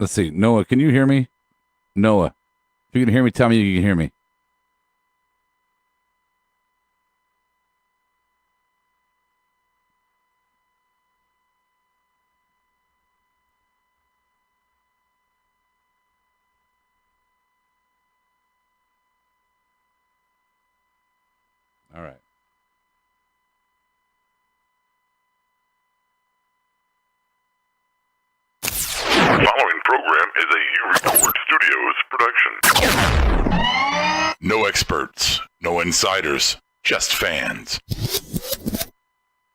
Let's see. Noah, can you hear me? Noah, if you can hear me, tell me you can hear me. All right. The following program is a U-Record Studios production. No experts, no insiders, just fans.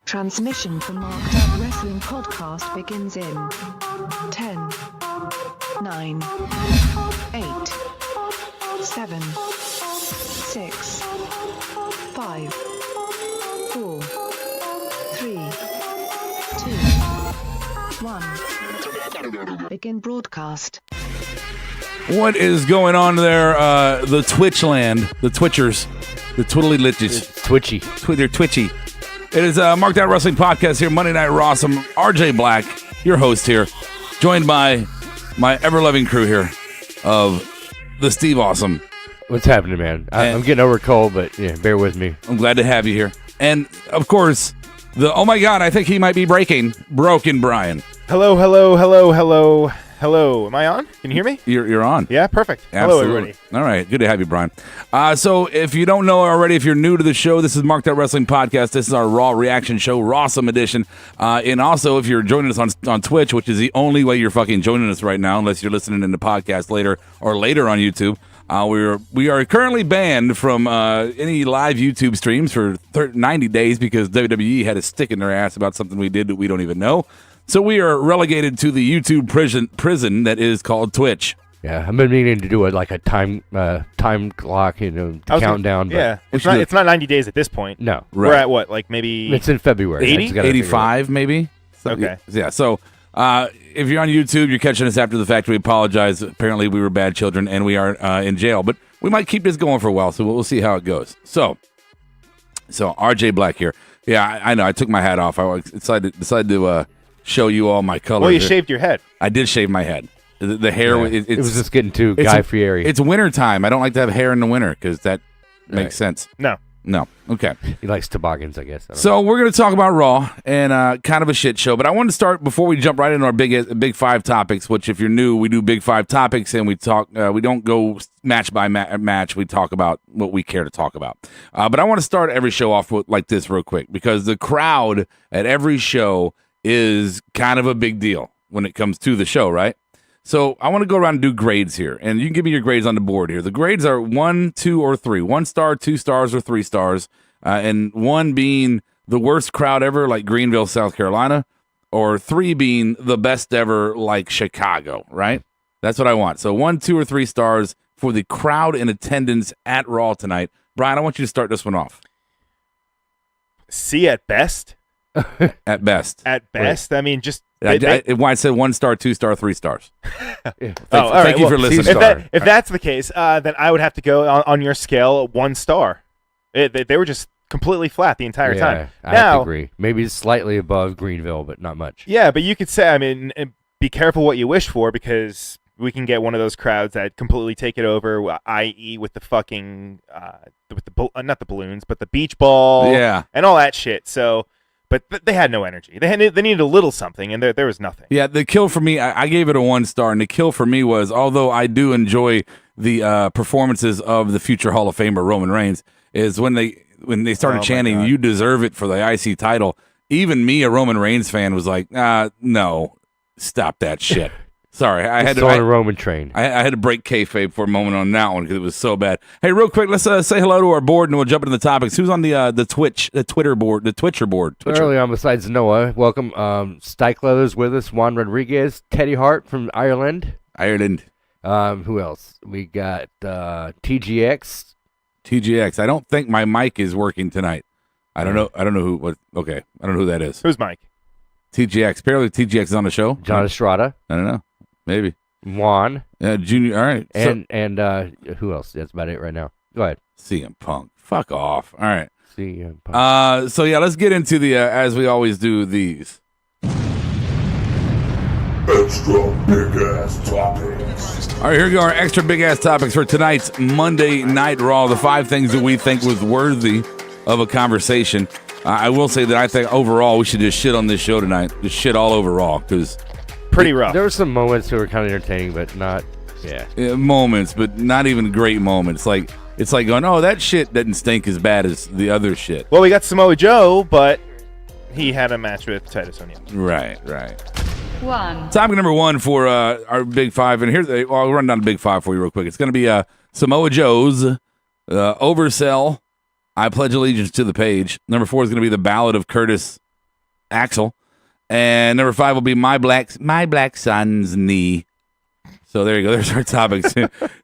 Transmission from Marked Up Wrestling Podcast begins in 10, 9, 8, 7, 6, 5, 4, 3, 2, 1. Begin broadcast. What is going on there? The Twitch land, the Twitchers, the Twiddly Litches. Twitchy. They're twitchy. It is Marked Out Wrestling Podcast here, Monday Night RAW. I'm RJ Black, your host here, joined by my ever-loving crew here of the Steve Awesome. What's happening, man? I'm getting over a cold, but yeah, bear with me. I'm glad to have you here. And, of course, oh my God, I think he might be broken Brian. Hello, hello, hello, hello, hello. Am I on? Can you hear me? You're on. Yeah, perfect. Absolutely. Hello, everybody. All right, good to have you, Brian. So if you don't know already, if you're new to the show, this is Marked Out Wrestling Podcast. This is our Raw reaction show, Rawsome edition. And also, if you're joining us on Twitch, which is the only way you're fucking joining us right now, unless you're listening in the podcast later or later on YouTube, we are currently banned from any live YouTube streams for 90 days because WWE had a stick in their ass about something we did that we don't even know. So we are relegated to the YouTube prison that is called Twitch. Yeah, I've been meaning to do a time clock, countdown. Yeah, it's not 90 days at this point. No. Right. We're at what, like maybe... It's in February. 80? 85 maybe? Okay. Yeah, so if you're on YouTube, you're catching us after the fact. We apologize. Apparently we were bad children and we are in jail. But we might keep this going for a while, so we'll see how it goes. So RJ Black here. Yeah, I know. I took my hat off. I decided to... show you all my colors. Well, you shaved your head. I did shave my head. The hair, Yeah. it was just getting too Guy Fieri. It's winter time. I don't like to have hair in the winter because that makes sense. No. Okay. He likes toboggans, I guess. So we're going to talk about Raw and kind of a shit show. But I wanted to start before we jump right into our big five topics, which if you're new, we do big five topics and we talk. We don't go match by match. We talk about what we care to talk about. But I want to start every show off with like this real quick because the crowd at every show is kind of a big deal when it comes to the show, right? So I want to go around and do grades here, and you can give me your grades on the board here. The grades are 1, 2, or 3. 1 star, 2 stars, or 3 stars, and 1 being the worst crowd ever, like Greenville, South Carolina, or 3 being the best ever, like Chicago, right? That's what I want. So 1, 2, or 3 stars for the crowd in attendance at Raw tonight. Brian, I want you to start this one off. C at best? At best. At best? Wait. I mean, just... Why I said 1 star, 2 star, 3 stars. Thank you for listening. If that's the case, then I would have to go on your scale 1 star. They were just completely flat the entire time. I have to agree. Maybe slightly above Greenville, but not much. Yeah, but you could say, I mean, be careful what you wish for because we can get one of those crowds that completely take it over, i.e. with the fucking, not the balloons, but the beach ball and all that shit. So... But they had no energy. They needed a little something, and there was nothing. Yeah, the kill for me, I gave it a 1 star, and the kill for me was, although I do enjoy the performances of the future Hall of Famer Roman Reigns, is when they started chanting, "You deserve it" for the IC title. Even me, a Roman Reigns fan, was like, "No, stop that shit." Sorry, I had to on a Roman train. I had to break kayfabe for a moment on that one because it was so bad. Hey, real quick, let's say hello to our board and we'll jump into the topics. Who's on the Twitter board, the Twitcher board? Early on, besides Noah, welcome Stike Leathers with us, Juan Rodriguez, Teddy Hart from Ireland. Who else? We got TGX. I don't think my mic is working tonight. I don't know who. Okay, I don't know who that is. Who's Mike? TGX. Apparently, TGX is on the show. John Estrada. I don't know. Maybe. Juan. Junior. All right. And who else? That's about it right now. Go ahead. CM Punk. Fuck off. All right. CM Punk. So yeah, let's get into the as we always do these. And Extra big ass topics. All right, here we go. Our extra big ass topics for tonight's Monday Night Raw. The 5 things that we think was worthy of a conversation. I will say that I think overall we should just shit on this show tonight. Just shit all over Raw because pretty rough. There were some moments that were kind of entertaining, but not, moments, but not even great moments. Like it's like going, oh, that shit doesn't stink as bad as the other shit. Well, we got Samoa Joe, but he had a match with Titus O'Neil. Right. 1. Topic number 1 for our Big 5, and here's I'll run down the Big 5 for you real quick. It's going to be Samoa Joe's oversell. I pledge allegiance to the page. Number 4 is going to be the Ballad of Curtis Axel, and number 5 will be my black son's knee. So there you go. There's our topics.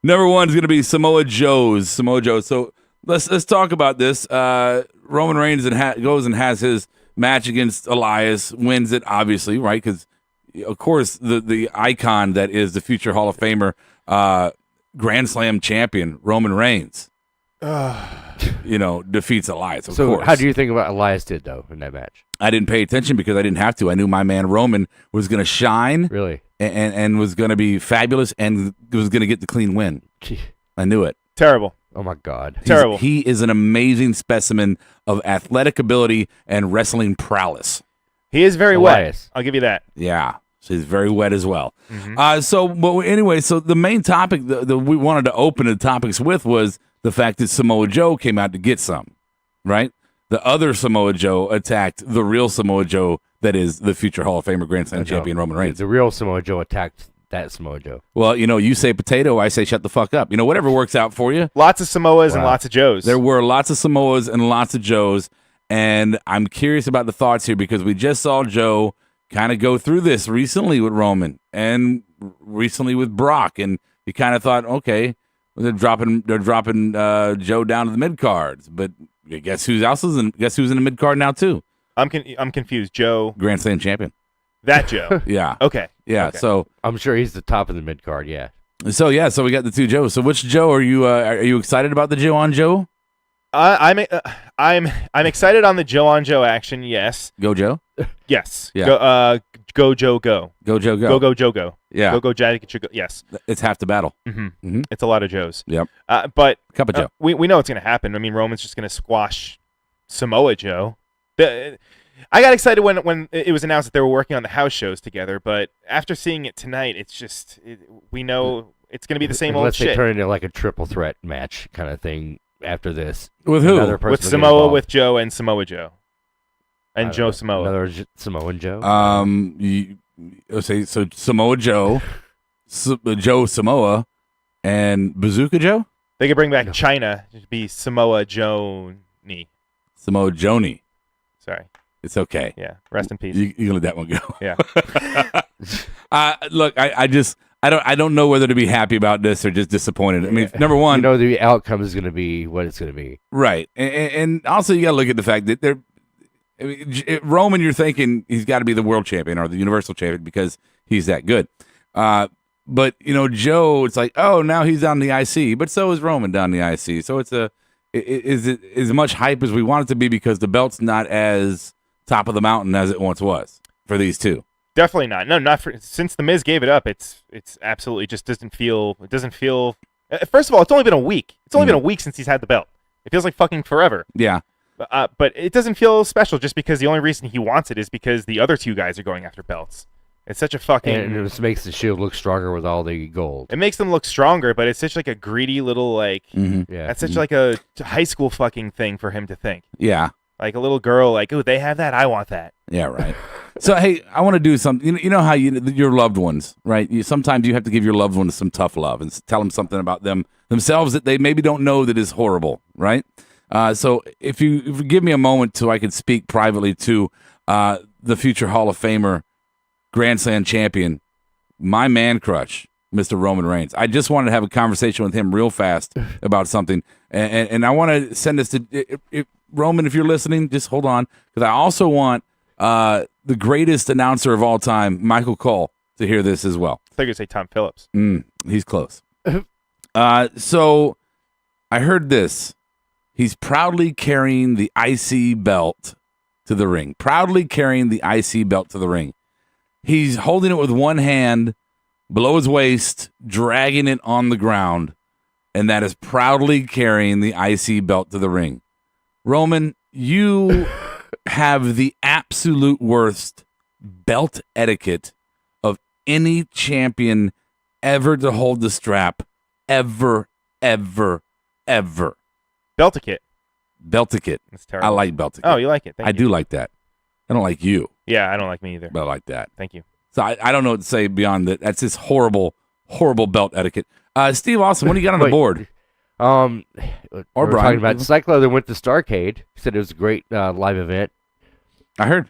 Number 1 is going to be Samoa Joe's. So let's talk about this. Roman Reigns goes and has his match against Elias, wins it obviously, right? Because of course the icon that is the future Hall of Famer, Grand Slam champion Roman Reigns. Defeats Elias, of course. How do you think about Elias did, though, in that match? I didn't pay attention because I didn't have to. I knew my man Roman was going to shine. Really? And was going to be fabulous and was going to get the clean win. Gee. I knew it. Terrible. Oh, my God. Terrible. He is an amazing specimen of athletic ability and wrestling prowess. He is very Elias. wet. I'll give you that. Yeah. So he's very wet as well. Mm-hmm. So the main topic that we wanted to open the topics with was the fact that Samoa Joe came out to get some, right? The other Samoa Joe attacked the real Samoa Joe that is the future Hall of Famer Grand Slam champion Roman Reigns. The real Samoa Joe attacked that Samoa Joe. Well, you say potato, I say shut the fuck up. Whatever works out for you. Lots of Samoas and lots of Joes. There were lots of Samoas and lots of Joes, and I'm curious about the thoughts here because we just saw Joe kind of go through this recently with Roman and recently with Brock, and you kind of thought, okay, they're dropping Joe down to the mid cards, but guess who's in the mid card now too? I'm confused. Joe, Grand Slam champion. That Joe. Yeah. Okay. Yeah. Okay. So I'm sure he's the top of the mid card. Yeah. So we got the 2 Joes. So which Joe are you excited about the Joe on Joe? I'm excited on the Joe on Joe action. Yes. Go Joe. Yes. Yeah. Go Joe go. Go Joe go. Go Joe go. Yeah. Go Jack. Yes. It's half the battle. Mm-hmm. Mm-hmm. It's a lot of Joes. Yep. But Cup of Joe. We know what's going to happen. I mean, Roman's just going to squash Samoa Joe. I got excited when it was announced that they were working on the house shows together, but after seeing it tonight, it's just we know it's going to be the same old shit. Unless they turn into like a triple threat match kind of thing after this. With who? With Samoa, with Joe, and Samoa Joe. And Joe Samoa. Another Samoan Joe? So Samoa Joe, Joe Samoa, and Bazooka Joe? They could bring back China to be Samoa Joni. Samoa Joni. Sorry. It's okay. Yeah. Rest in peace. You can let that one go. Yeah. Look, I don't know whether to be happy about this or just disappointed. I mean, number one, the outcome is going to be what it's going to be. Right, and also you got to look at the fact that Roman, you're thinking he's got to be the world champion or the universal champion because he's that good. But Joe, it's like, oh, now he's down the IC, but so is Roman down the IC. So it's is it as much hype as we want it to be because the belt's not as top of the mountain as it once was for these two. Definitely not. No, not for since the Miz gave it up. It's absolutely just doesn't feel. It doesn't feel. First of all, it's only been a week. It's only been a week since he's had the belt. It feels like fucking forever. Yeah. But it doesn't feel special just because the only reason he wants it is because the other two guys are going after belts. It's such a fucking. And it just makes the Shield look stronger with all the gold. It makes them look stronger, but it's such like a greedy little like. Mm-hmm. Yeah. That's such like a high school fucking thing for him to think. Yeah. Like a little girl, like, oh, they have that. I want that. Yeah, right. So, hey, I want to do something. You know how your loved ones, right? Sometimes you have to give your loved ones some tough love and tell them something about themselves that they maybe don't know that is horrible, right? So if you give me a moment so I can speak privately to the future Hall of Famer, Grand Slam champion, my man crush, Mr. Roman Reigns. I just wanted to have a conversation with him real fast about something. And I want to send this to Roman, if you're listening, just hold on. Because I also want the greatest announcer of all time, Michael Cole, to hear this as well. I thought you were going to say Tom Phillips. He's close. So I heard this. He's proudly carrying the IC belt to the ring. Proudly carrying the IC belt to the ring. He's holding it with one hand below his waist, dragging it on the ground, and that is proudly carrying the IC belt to the ring. Roman, you have the absolute worst belt etiquette of any champion ever to hold the strap, ever. Belticate. Belticate. That's terrible. I like Belticate. Oh, you like it? Thank you. I do like that. I don't like you. Yeah, I don't like me either. But I like that. Thank you. So I don't know what to say beyond that. That's just horrible belt etiquette. Steve Austin, what do you got on the board? Or Or we're Brian. talking about Cyclo that went to Starrcade. He said it was a great live event. I heard.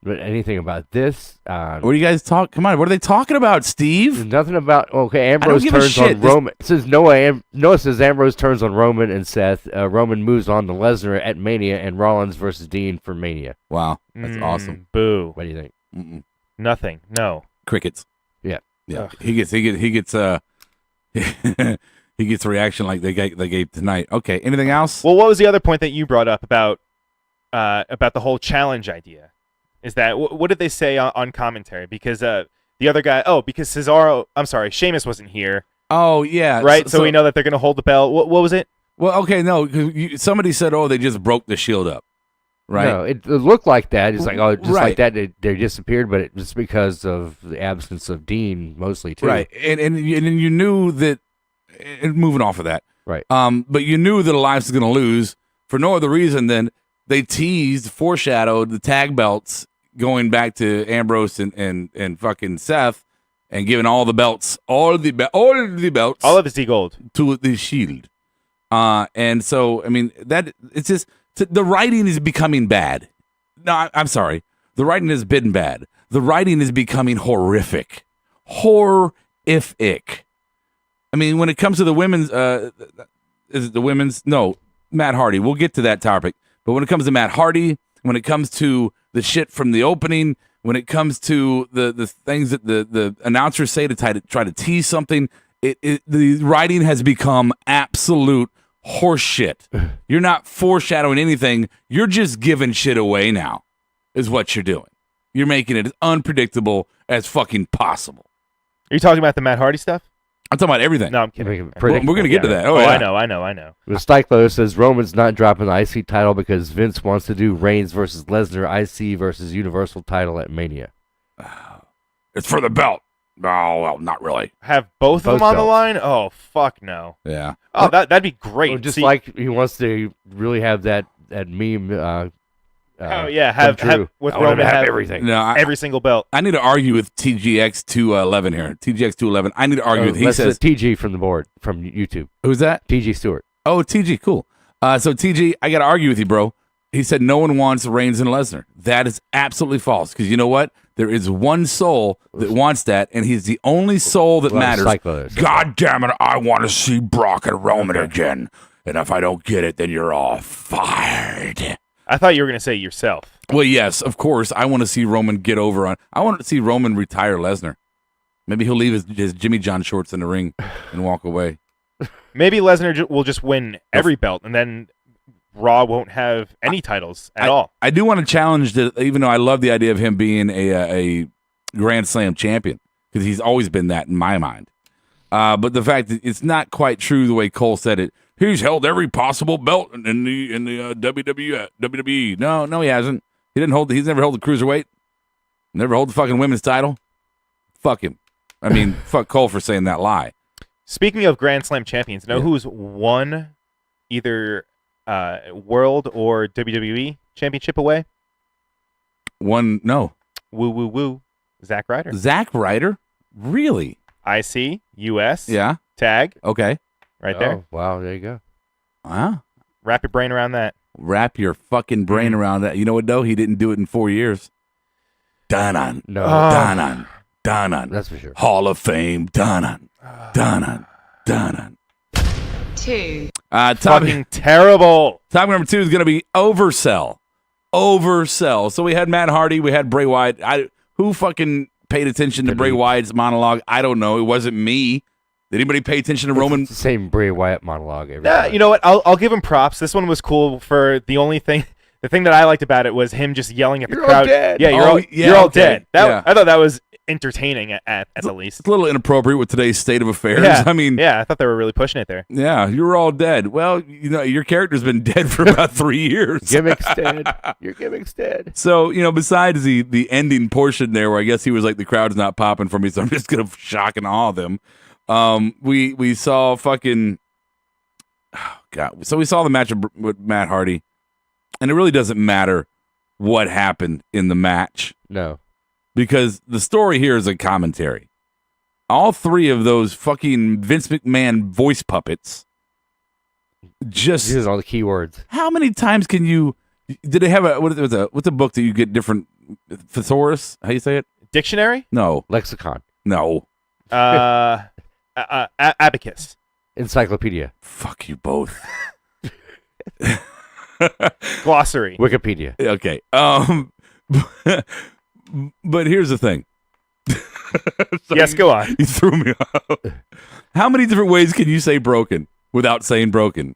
But anything about this? What do you guys talk? Come on, what are they talking about, Steve? Nothing about. Okay, Ambrose give a turns shit. on Roman. It says Noah says Ambrose turns on Roman and Seth. Roman moves on to Lesnar at Mania, and Rollins versus Dean for Mania. Wow, that's awesome. Boo. What do you think? Nothing. No. Crickets. Yeah. Yeah. He gets he gets a reaction like they gave tonight. Okay. Anything else? Well, what was the other point that you brought up about the whole challenge idea? Is that what did they say on commentary? Because the other guy, because Sheamus wasn't here. Oh yeah, right. So we know that they're going to hold the belt. What was it? Well, okay, no. Somebody said, they just broke the Shield up, right? No, it looked like that. It's like just Right. like that. They disappeared, but it was because of the absence of Dean mostly too. Right, and you knew that. And moving off of that, right? But you knew that Alliance was going to lose for no other reason than they foreshadowed the tag belts going back to Ambrose and fucking Seth, and giving all the belts, all of the belts, all of the gold to the Shield. And so I mean that it's just the writing is becoming bad. No, I'm sorry, the writing has been bad. The writing is becoming horrific. Horrific. I mean, when it comes to the women's, is it the women's? No, Matt Hardy. We'll get to that topic. But when it comes to Matt Hardy, when it comes to the shit from the opening, when it comes to the things that the announcers say to try to tease something, the writing has become absolute horse shit. You're not foreshadowing anything. You're just giving shit away now, is what you're doing. You're making it as unpredictable as fucking possible. Are you talking about the Matt Hardy stuff? I'm talking about everything. No, I'm kidding. We're going to get to that. I know. The Cyclo says Roman's not dropping the IC title because Vince wants to do Reigns versus Lesnar IC versus Universal title at Mania. It's for the belt. Oh, well, not really. Have both of them on belts. the line? Oh, fuck no. Yeah. Oh, that'd be great. Well, just like he wants to really have that meme. Have with Roman have everything. No, every single belt. I need to argue with TGX 211 here. TGX 211. I need to argue with. He says TG from the board from YouTube. Who's that? TG Stewart. Oh, TG, cool. So TG, I got to argue with you, bro. He said no one wants Reigns and Lesnar. That is absolutely false. Because you know what? There is one soul that wants that, and he's the only soul that matters. God damn it! I want to see Brock and Roman again. And if I don't get it, then you're all fired. I thought you were going to say yourself. Well, yes, of course. I want to see Roman get over on. I want to see Roman retire Lesnar. Maybe he'll leave his Jimmy John shorts in the ring and walk away. Maybe Lesnar will just win every belt, and then Raw won't have any titles at all. I do want to challenge that, even though I love the idea of him being a Grand Slam champion, because he's always been that in my mind. But the fact that it's not quite true the way Cole said it. He's held every possible belt in the WWE. No, he hasn't. He's never held the cruiserweight. Never held the fucking women's title. Fuck him. I mean, fuck Cole for saying that lie. Speaking of Grand Slam champions, who's won either World or WWE championship away? No. Woo. Zack Ryder. Zack Ryder? Really? IC, US. Yeah. Tag. Okay. Right there. Oh, wow, there you go. Wow. Wrap your brain around that. Wrap your fucking brain around that. You know what, though? He didn't do it in 4 years. Done. That's for sure. Hall of Fame. Done. 2. Fucking terrible. Topic number 2 is going to be oversell. So we had Matt Hardy. We had Bray Wyatt. Who fucking paid attention to Bray Wyatt's monologue? I don't know. It wasn't me. Did anybody pay attention to Roman? It's the same Bray Wyatt monologue every Yeah, time. you know what? I'll give him props. This one was cool for the only thing The thing that I liked about it was him just yelling at the You're crowd. all dead. Yeah, you're all dead. Yeah. I thought that was entertaining at the least. It's a little inappropriate with today's state of affairs. Yeah. I mean, yeah, I thought they were really pushing it there. yeah, you're all dead. Well, your character's been dead for about 3 years. Gimmick's dead. Your gimmick's dead. So, besides the ending portion there where I guess he was like, the crowd's not popping for me, so I'm just going to shock and awe them. We saw fucking, oh God. So we saw the match with Matt Hardy, and it really doesn't matter what happened in the match. No. Because the story here is a commentary. All three of those fucking Vince McMahon voice puppets just... These are all the key words. How many times can you... Did they have what's a book that you get different... Thesaurus? How you say it? Dictionary? No. Lexicon. No. Abacus. Encyclopedia. Fuck you both. Glossary. Wikipedia. Okay. But here's the thing. Yes, go on. You threw me off. How many different ways can you say broken without saying broken?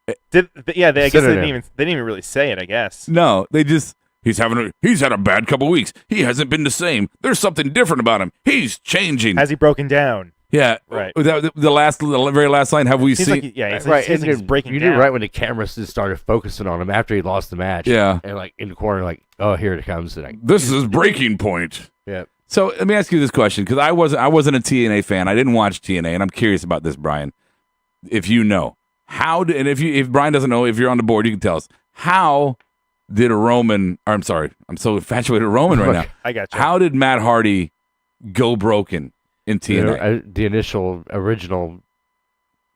I guess they didn't Synonym. even really say it, I guess. No, they just he's had a bad couple weeks. He hasn't been the same. There's something different about him. He's changing. Has he broken down? Yeah, right. The very last line. Have we Seems seen? Like, yeah, right. Seems like he's breaking you down. knew right when the cameras just started focusing on him after he lost the match. Yeah, and like in the corner, like, oh, here it comes. And this is breaking point. Yeah. So let me ask you this question, because I wasn't a TNA fan. I didn't watch TNA, and I'm curious about this, Brian. If you know and if Brian doesn't know, if you're on the board, you can tell us how did Roman? Or I'm sorry, I'm so infatuated with Roman right now. I got you. How did Matt Hardy go broken in TNA? The initial original.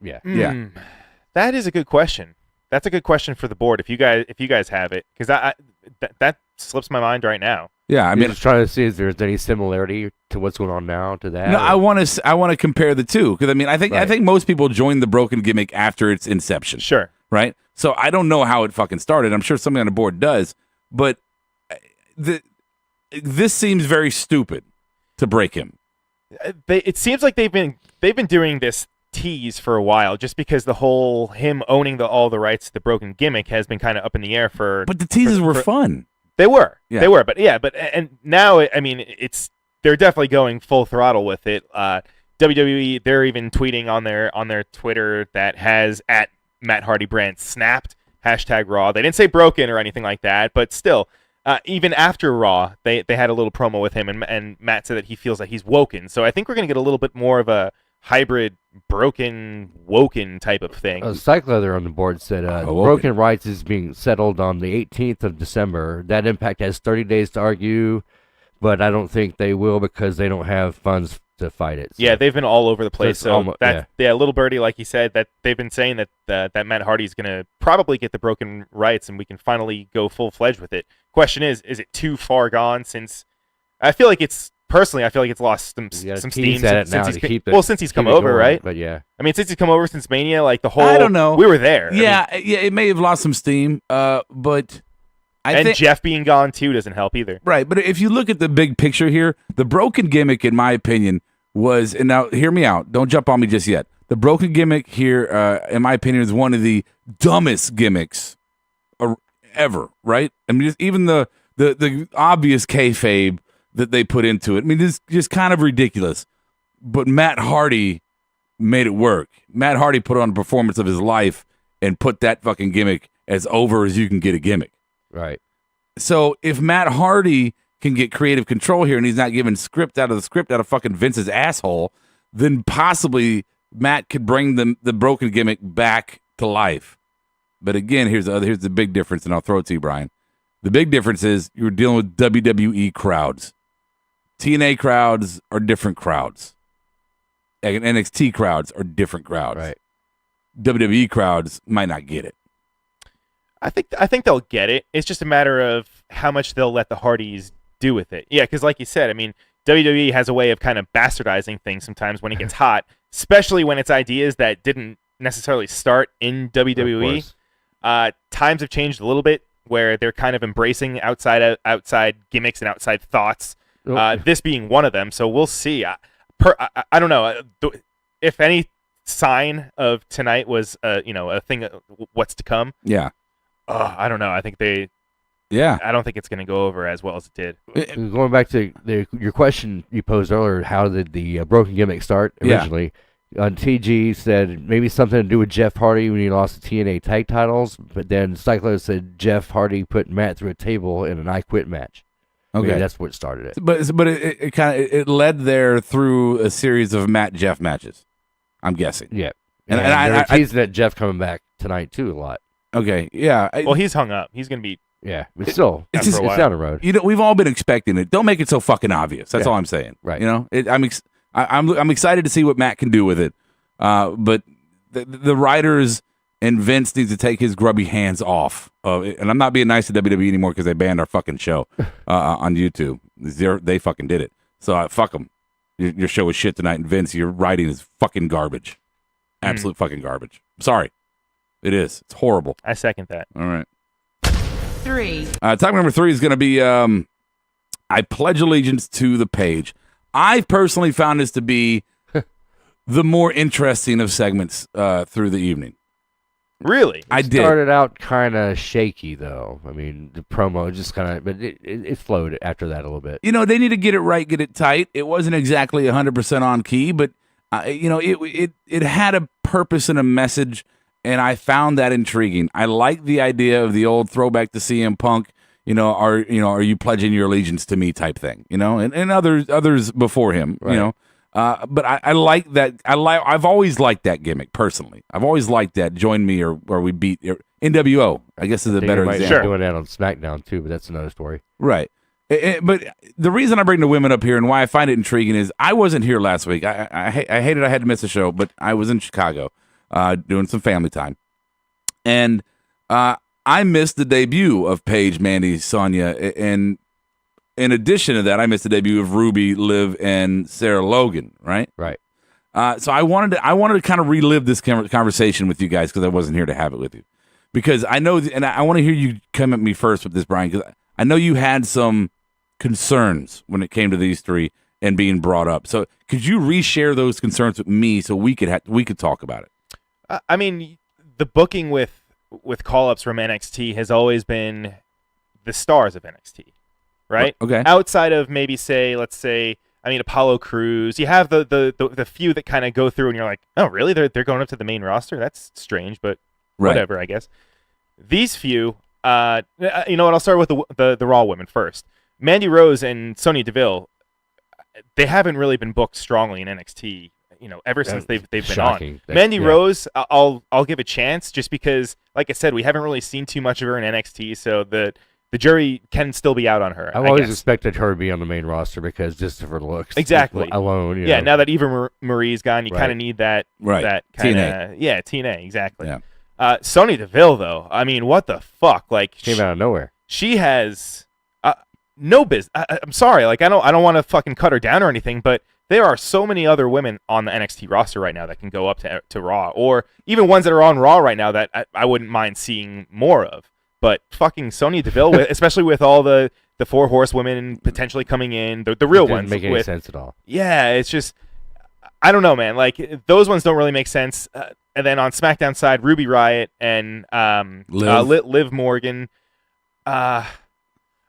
Yeah. Yeah. That is a good question. That's a good question for the board. If you guys have it, because that slips my mind right now. Yeah, I mean, just trying to see if there's any similarity to what's going on now to that. No, I want to compare the two, because I think most people join the broken gimmick after its inception. Sure. Right. So I don't know how it fucking started. I'm sure somebody on the board does, but this seems very stupid to break him. It seems like they've been doing this tease for a while, just because the whole him owning all the rights to the broken gimmick has been kind of up in the air for. But the teases were fun. They were, and now they're definitely going full throttle with it. WWE, they're even tweeting on their Twitter that has at Matt Hardy brand snapped #Raw. They didn't say broken or anything like that, but still, even after Raw, they had a little promo with him, and Matt said that he feels that he's woken. So I think we're gonna get a little bit more of a hybrid broken woken type of thing. Cycleather on the board said broken rights is being settled on the 18th of December. That Impact has 30 days to argue, but I don't think they will because they don't have funds to fight it. So. Yeah, they've been all over the place. So yeah, Little Birdie, like he said, that they've been saying that Matt Hardy's gonna probably get the broken rights, and we can finally go full fledged with it. Question is it too far gone? Since I feel like it's lost some steam since he's come over, right? But yeah, I mean, since he's come over since Mania, like the whole I don't know, we were there. Yeah, it may have lost some steam, but I think Jeff being gone too doesn't help either. Right, but if you look at the big picture here, the broken gimmick, in my opinion, was, and now hear me out, don't jump on me just yet. The broken gimmick here, in my opinion, is one of the dumbest gimmicks ever. Right? I mean, even the obvious kayfabe that they put into it. I mean, it's just kind of ridiculous. But Matt Hardy made it work. Matt Hardy put on a performance of his life and put that fucking gimmick as over as you can get a gimmick. Right. So if Matt Hardy can get creative control here and he's not giving script out of fucking Vince's asshole, then possibly Matt could bring the broken gimmick back to life. But again, here's the big difference, and I'll throw it to you, Brian. The big difference is you're dealing with WWE crowds. TNA crowds are different crowds. And NXT crowds are different crowds. Right. WWE crowds might not get it. I think they'll get it. It's just a matter of how much they'll let the Hardys do with it. Yeah, because like you said, I mean, WWE has a way of kind of bastardizing things sometimes when it gets hot, especially when it's ideas that didn't necessarily start in WWE. Times have changed a little bit where they're kind of embracing outside gimmicks and outside thoughts. This being one of them, so we'll see. I don't know if any sign of tonight was a thing. What's to come? Yeah, I don't know. I think I don't think it's going to go over as well as it did. Going back to your question you posed earlier, how did the broken gimmick start originally? TG said maybe something to do with Jeff Hardy when he lost the TNA tag titles, but then Cyclo said Jeff Hardy put Matt through a table in an I Quit match. Okay, maybe that's what started it. But it kind of it led there through a series of Matt Jeff matches. I'm guessing. Yeah, and they're teasing at Jeff coming back tonight too a lot. Okay, yeah. Well, he's hung up. He's going to be. Yeah, but still, it's down the road. We've all been expecting it. Don't make it so fucking obvious. That's all I'm saying. Right. I'm excited to see what Matt can do with it. But the writers and Vince needs to take his grubby hands off. And I'm not being nice to WWE anymore because they banned our fucking show on YouTube. They fucking did it. So fuck them. Your show is shit tonight, and Vince, your writing is fucking garbage. Absolute fucking garbage. Sorry. It is. It's horrible. I second that. All right. 3. Topic number 3 is going to be I pledge allegiance to the Paige. I personally found this to be the more interesting of segments through the evening. Really? I did. It started out kind of shaky, though. I mean, the promo just kind of, but it flowed after that a little bit. They need to get it right, get it tight. It wasn't exactly 100% on key, but it had a purpose and a message, and I found that intriguing. I like the idea of the old throwback to CM Punk. Are you pledging your allegiance to me type thing? And others before him. Right. But I like that. I've always liked that gimmick personally. I've always liked that. Join me or we beat NWO. I guess is a better example. Sure. Doing that on SmackDown too, but that's another story. Right. But the reason I bring the women up here and why I find it intriguing is I wasn't here last week. I hated I had to miss a show, but I was in Chicago doing some family time, and I missed the debut of Paige, Mandy, Sonya, and in addition to that, I missed the debut of Ruby, Liv, and Sarah Logan. Right. Right. So I wanted to kind of relive this conversation with you guys because I wasn't here to have it with you, because I know, and I want to hear you come at me first with this, Brian, because I know you had some concerns when it came to these three and being brought up. So could you reshare those concerns with me so we could talk about it? I mean, the booking with call-ups from NXT has always been the stars of NXT, right? Okay. Outside of maybe let's say, Apollo Crews, you have the few that kind of go through and you're like, oh, really? They're going up to the main roster? That's strange, but whatever, I guess. These few, you know what? I'll start with the Raw women first. Mandy Rose and Sonya Deville, they haven't really been booked strongly in NXT, ever since they've been shocking. on. Mandy Rose, I'll give a chance just because, like I said, we haven't really seen too much of her in NXT, so the jury can still be out on her. I've always expected her to be on the main roster because just of her looks. Exactly. Alone. Now that Eva Marie's gone, you kind of need that. Right. That kind TNA. of. Yeah, TNA, exactly. Yeah. Sonya Deville, though, what the fuck? Came out of nowhere. She has no business. I'm sorry, I don't want to fucking cut her down or anything, but there are so many other women on the NXT roster right now that can go up to Raw, or even ones that are on Raw right now that I wouldn't mind seeing more of. But fucking Sonya Deville, especially with all the 4 horsewomen potentially coming in, the real ones. Doesn't make any sense at all. Yeah, it's just, I don't know, man. Those ones don't really make sense. And then on SmackDown side, Ruby Riott and Liv Morgan. I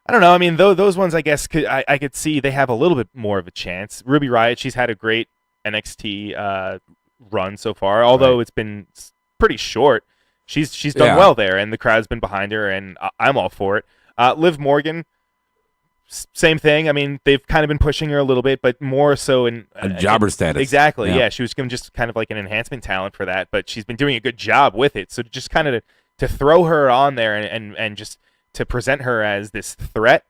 don't know. Those ones, I guess, I could see they have a little bit more of a chance. Ruby Riott, she's had a great NXT run so far, although it's been pretty short. She's done well there, and the crowd's been behind her, and I'm all for it. Liv Morgan, same thing. They've kind of been pushing her a little bit, but more so in a jobber status. Exactly. Yeah, she was just kind of like an enhancement talent for that, but she's been doing a good job with it. So just kind of to throw her on there and just to present her as this threat,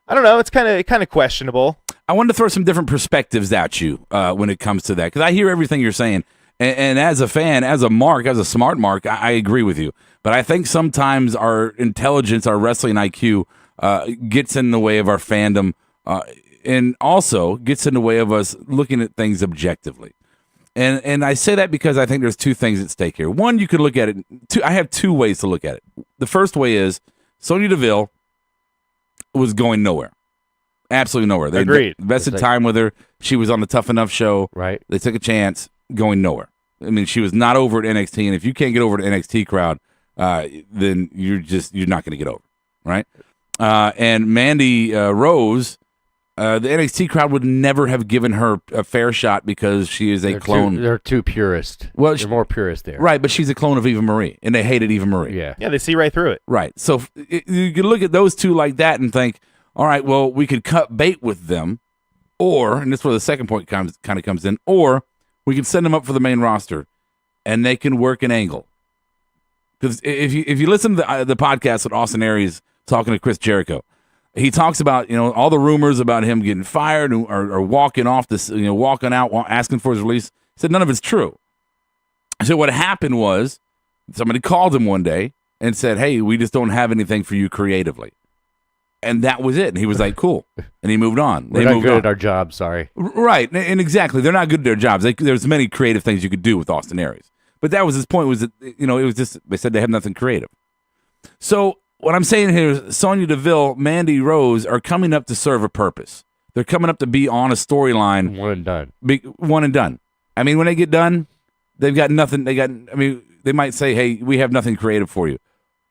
I don't know. It's kind of questionable. I wanted to throw some different perspectives at you when it comes to that, because I hear everything you're saying. And as a fan, as a smart mark, I agree with you. But I think sometimes our intelligence, our wrestling IQ, gets in the way of our fandom, and also gets in the way of us looking at things objectively. And I say that because I think there's 2 things at stake here. One, you could look at it. I have 2 ways to look at it. The first way is Sonya Deville was going nowhere. Absolutely nowhere. They invested time with her. She was on the Tough Enough show. Right. They took a chance. Going nowhere. She was not over at NXT, and if you can't get over the NXT crowd, then you're not going to get over, right? And Mandy Rose, the NXT crowd would never have given her a fair shot because she is a clone. They're too purist. Well, they're more purist there. Right, but she's a clone of Eva Marie, and they hated Eva Marie. Yeah, they see right through it. Right. So you can look at those two like that and think, all right, well, we could cut bait with them, or, and this is where the second point kind of comes in, or we can send them up for the main roster, and they can work an angle. Because if you listen to the podcast with Austin Aries talking to Chris Jericho, he talks about all the rumors about him getting fired or walking off this, walking out, asking for his release. He said none of it's true. So what happened was somebody called him one day and said, "Hey, we just don't have anything for you creatively," and that was it. And he was like, "Cool," and he moved on. We're not good at our job. Sorry. Right, and exactly, they're not good at their jobs. There's many creative things you could do with Austin Aries, but that was his point. Was that it was just they said they have nothing creative. So what I'm saying here is Sonya Deville, Mandy Rose are coming up to serve a purpose. They're coming up to be on a storyline. One and done. One and done. I mean, when they get done, they've got nothing. They might say, "Hey, we have nothing creative for you,"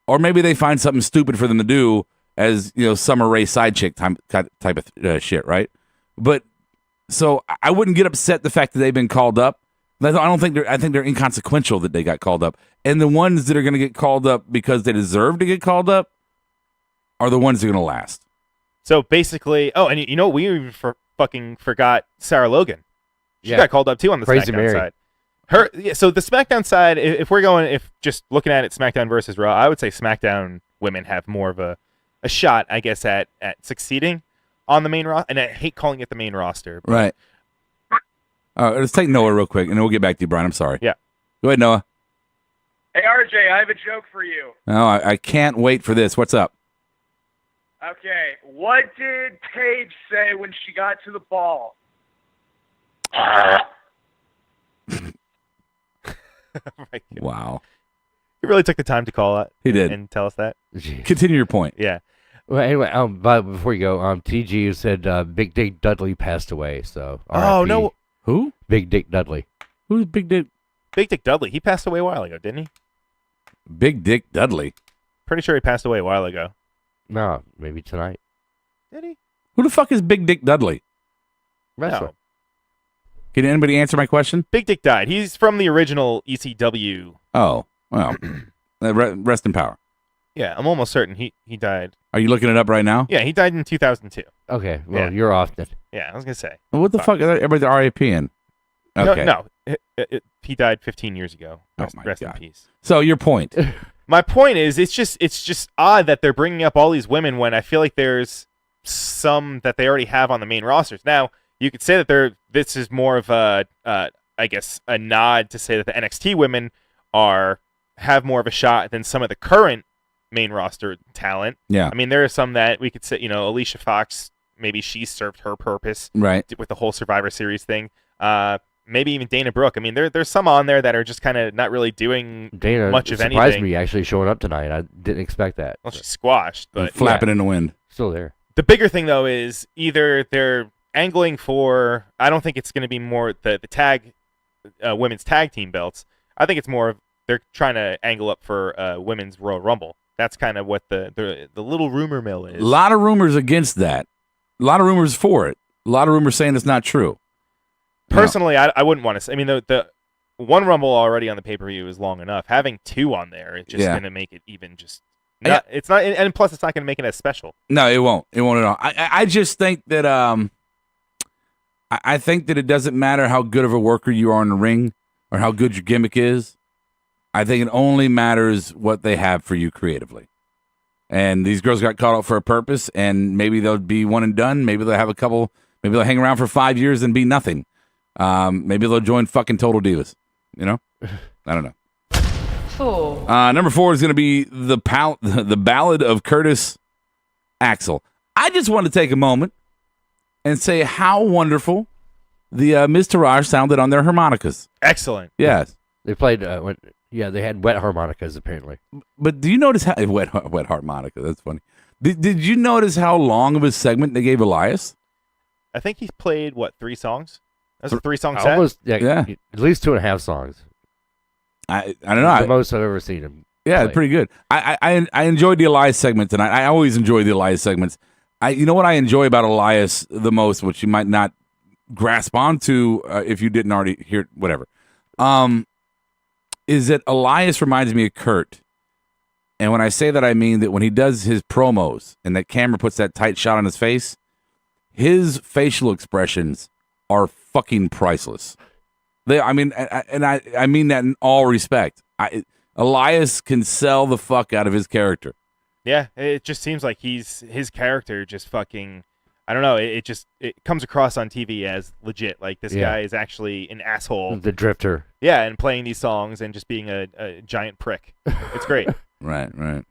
or maybe they find something stupid for them to do as Summer Rae side chick type of shit, right? But so I wouldn't get upset the fact that they've been called up. I think they're inconsequential that they got called up. And the ones that are going to get called up because they deserve to get called up are the ones that are going to last. So basically, and we even fucking forgot Sarah Logan. She got called up too on the Crazy SmackDown Mary. side. So the SmackDown side, if just looking at it, SmackDown versus Raw, I would say SmackDown women have more of a shot, I guess, at succeeding on the main roster. And I hate calling it the main roster. Right. Let's take Noah real quick, and then we'll get back to you, Brian. I'm sorry. Yeah. Go ahead, Noah. Hey, RJ, I have a joke for you. Oh, I can't wait for this. What's up? Okay, what did Paige say when she got to the ball? Wow. He really took the time to call it. He did. And tell us that. Continue your point. Yeah. Well, anyway, but before you go, TG said Big Dick Dudley passed away. So. Oh, RIP. no. Who? Big Dick Dudley. Who's Big Dick? Big Dick Dudley. He passed away a while ago, didn't he? Big Dick Dudley. Pretty sure he passed away a while ago. No, maybe tonight. Did he? Who the fuck is Big Dick Dudley? Wrestler. No. Can anybody answer my question? Big Dick died. He's from the original ECW. Oh, well, rest in power. Yeah, I'm almost certain he died. Are you looking it up right now? Yeah, he died in 2002. Okay, well, Yeah. you're off then. Yeah, I was going to say. What the fuck? Everybody's RIP in. Okay. No. He died 15 years ago. Oh my Rest in God. peace. So your point. My point is, it's just odd that they're bringing up all these women when I feel like there's some that they already have on the main rosters. Now, you could say that this is more of I guess, a nod to say that the NXT women have more of a shot than some of the current main roster talent. Yeah. I mean, there are some that we could say, Alicia Fox, maybe she served her purpose Right. with the whole Survivor Series thing. Maybe even Dana Brooke. I mean, there's some on there that are just kind of not really doing Dana much of surprised anything. me actually showing up tonight. I didn't expect that. Well, she's squashed, but Flapping in the wind. Still there. the bigger thing though is either they're angling for. I don't think it's going to be more the tag women's tag team belts. I think it's more of they're trying to angle up for women's Royal Rumble. That's kind of what the little rumor mill is. A lot of rumors against that. A lot of rumors for it. A lot of rumors saying it's not true. Personally, I wouldn't want to say. I mean, the one Rumble already on the pay-per-view is long enough. Having two on there, it's just going to make it even just. It's not, and plus, it's not going to make it as special. No, it won't. It won't at all. I just think that I think that it doesn't matter how good of a worker you are in the ring or how good your gimmick is. I think it only matters what they have for you creatively. And these girls got called up for a purpose, and maybe they'll be one and done. Maybe they'll have a couple. Maybe they'll hang around for 5 years and be nothing. Maybe they'll join fucking Total Divas. You know, I don't know. 4. Number 4 is going to be the Ballad of Curtis Axel. I just want to take a moment and say how wonderful the Ms. Taraj sounded on their harmonicas. Excellent. Yes. They played, they had wet harmonicas apparently. But do you notice how wet harmonica? That's funny. Did you notice how long of a segment they gave Elias? I think he played 3 songs. That's a 3-song set. Almost, yeah, at least 2.5 songs. I don't know. That's the most I've ever seen him. Yeah, play. pretty good. I enjoyed the Elias segment tonight. I always enjoy the Elias segments. You know what I enjoy about Elias the most, which you might not grasp onto if you didn't already hear whatever, is that Elias reminds me of Kurt. And when I say that, I mean that when he does his promos and that camera puts that tight shot on his face, his facial expressions are fucking priceless. I mean that in all respect. Elias can sell the fuck out of his character. Yeah, it just seems like his character just fucking, I don't know, it comes across on TV as legit. Like, this guy is actually an asshole. The drifter. Yeah, and playing these songs and just being a giant prick. It's great. Right.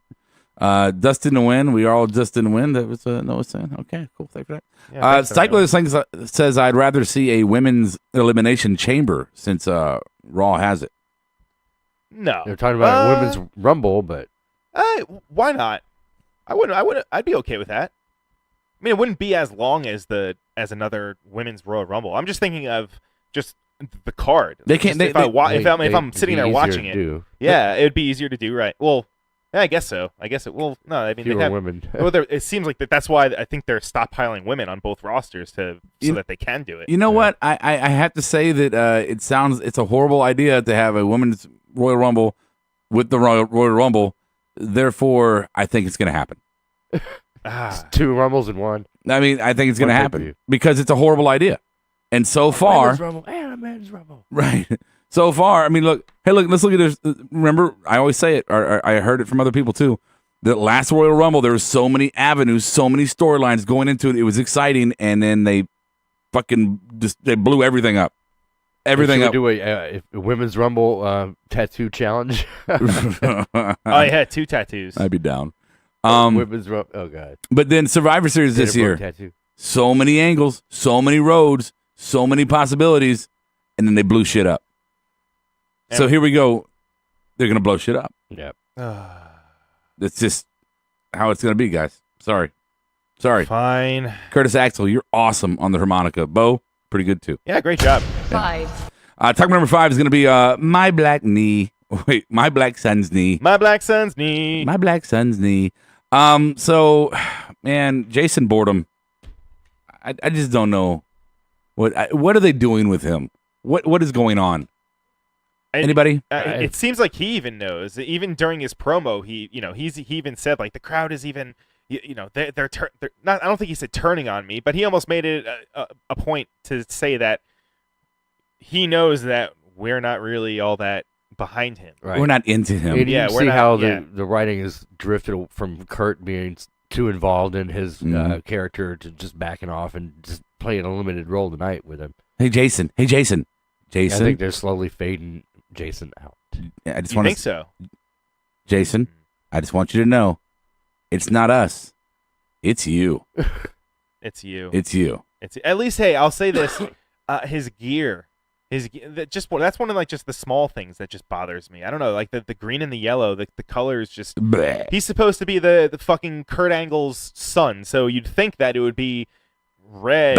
Dustin to win. We are all Dustin to win. That was Noah saying. Okay, cool. Thanks for that. Yeah, Cycler says, I'd rather see a women's elimination chamber since Raw has it. No. They're talking about a women's rumble, but why not? I'd be okay with that. I mean, it wouldn't be as long as another women's Royal Rumble. I'm just thinking of just the card. They can't. If I'm sitting there watching it, yeah, it would be easier to do. Right. Well, yeah, I guess so. I guess it will. No, I mean, fewer they have women. Well, it seems like that's why I think they're stockpiling women on both rosters so that they can do it. You know what? I have to say that it's a horrible idea to have a women's Royal Rumble with the Royal Rumble. Therefore, I think it's going to happen. It's 2 Rumbles in one. I mean, I think it's going to happen because it's a horrible idea. And so far, Women's Rumble and a men's Rumble. Right. So far, I mean, look. Hey, look. Let's look at this. Remember, I always say it. Or I heard it from other people too. The last Royal Rumble, there were so many avenues, so many storylines going into it. It was exciting, and then they fucking they blew everything up. Everything up. Do a women's Rumble tattoo challenge. Oh, yeah, 2 tattoos. I'd be down. Women's Rumble. Oh god. But then Survivor Series this year. Tattoo. So many angles, so many roads, so many possibilities, and then they blew shit up. So here we go. They're gonna blow shit up. Yep. That's just how it's gonna be, guys. Sorry. Fine. Curtis Axel, you're awesome on the harmonica. Bo, pretty good too. Yeah, great job. 5. Topic number 5 is gonna be my black knee. Wait, my black son's knee. My black son's knee. My black son's knee. So, man, Jason Boredom. I just don't know what are they doing with him. What is going on? Anybody? It seems like he even knows. Even during his promo, he even said like the crowd is even, they're not. I don't think he said turning on me, but he almost made it a point to say that he knows that we're not really all that behind him. Right. We're not into him. And you see how the writing is drifted from Kurt being too involved in his character to just backing off and just playing a limited role tonight with him. Hey, Jason. I think they're slowly fading Jason out. I just think so. Jason, I just want you to know, it's not us. It's you. It's you. It's you. It's at least. Hey, I'll say this: his gear. That's one of like just the small things that just bothers me. I don't know, like the green and the yellow, the colors just. Bleh. He's supposed to be the fucking Kurt Angle's son, so you'd think that it would be red,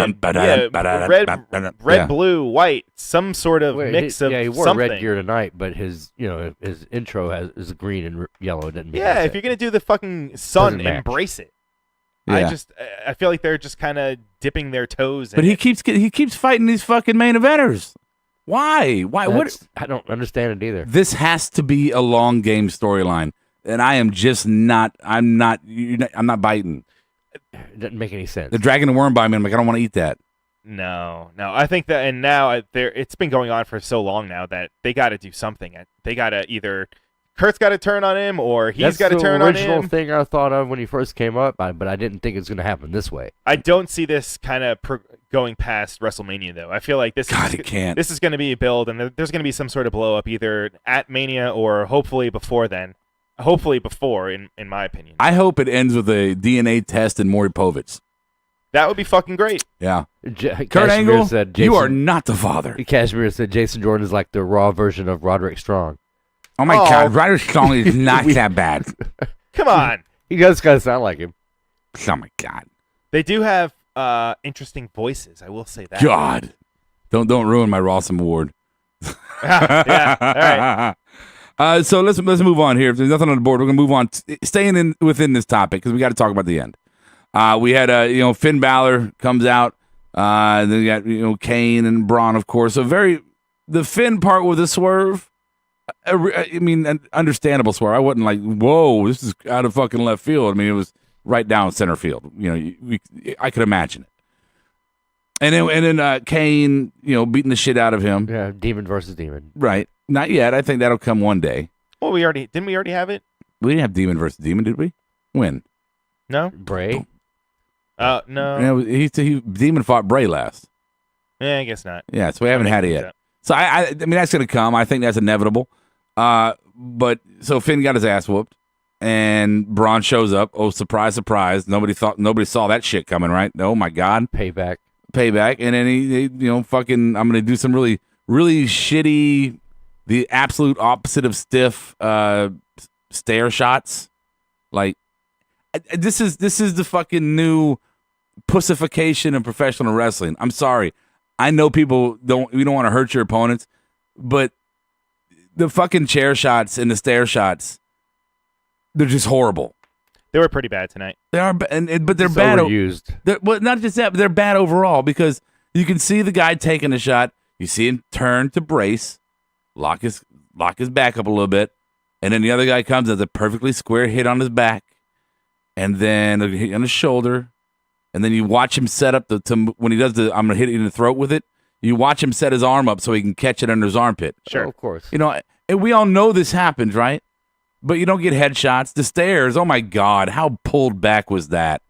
blue, white, some sort of mix of he wore something. red gear tonight, but his intro is green and yellow. It doesn't make if you're gonna do the fucking sun, embrace it. Yeah. I feel like they're just kind of dipping their toes. But he keeps fighting these fucking main eventers. Why? What? I don't understand it either. This has to be a long game storyline, and I am just not. I'm not biting. It doesn't make any sense. The dragon and worm by me. I'm like, I don't want to eat that. No. I think that, and now it's been going on for so long now that they got to do something. They got to either Kurt's got to turn on him, or he's got to turn on him. That's the original thing I thought of when he first came up, but I didn't think it was going to happen this way. I don't see this kind of going past WrestleMania, though. I feel like this is going to be a build, and there's going to be some sort of blow up either at Mania or hopefully before then. Hopefully before, in my opinion. I hope it ends with a DNA test and Maury Povich. That would be fucking great. Yeah. Kurt Angle, said, you are not the father. Cashmere said Jason Jordan is like the Raw version of Roderick Strong. Oh, my God. Roderick Strong is not that bad. Come on. He does kind of sound like him. Oh, my God. They do have interesting voices. I will say that. God. Don't ruin my Rawsome award. Yeah. All right. So let's move on here. If there's nothing on the board, we're gonna move on. Staying within this topic because we got to talk about the end. We had Finn Balor comes out. Then you got Kane and Braun, of course. So the Finn part with the swerve. I mean, an understandable swerve. I wasn't like, whoa, this is out of fucking left field. I mean, it was right down center field. I could imagine it. And then Kane, beating the shit out of him. Yeah, demon versus demon. Right. Not yet. I think that'll come one day. Well, didn't we already have it? We didn't have demon versus demon, did we? When? No. Bray. No. He demon fought Bray last. Yeah, I guess not. Yeah, so we haven't had it yet. So I mean that's gonna come. I think that's inevitable. But so Finn got his ass whooped, and Braun shows up. Oh, surprise, surprise! Nobody saw that shit coming, right? Oh my God! Payback, and then he fucking. I'm gonna do some really, really shitty, the absolute opposite of stiff stare shots. Like this is the fucking new pussification of professional wrestling. I'm sorry. I know we don't want to hurt your opponents, but the fucking chair shots and the stare shots, they're just horrible. They were pretty bad tonight. They are, but they're it's bad. Overused. Well, not just that, but they're bad overall because you can see the guy taking a shot. You see him turn to brace, lock his back up a little bit, and then the other guy comes as a perfectly square hit on his back, and then a hit on his shoulder. And then you watch him set up when he does I'm going to hit it in the throat with it. You watch him set his arm up so he can catch it under his armpit. Sure. Oh, of course. And we all know this happens, right? But you don't get headshots. The stairs, oh my God, how pulled back was that?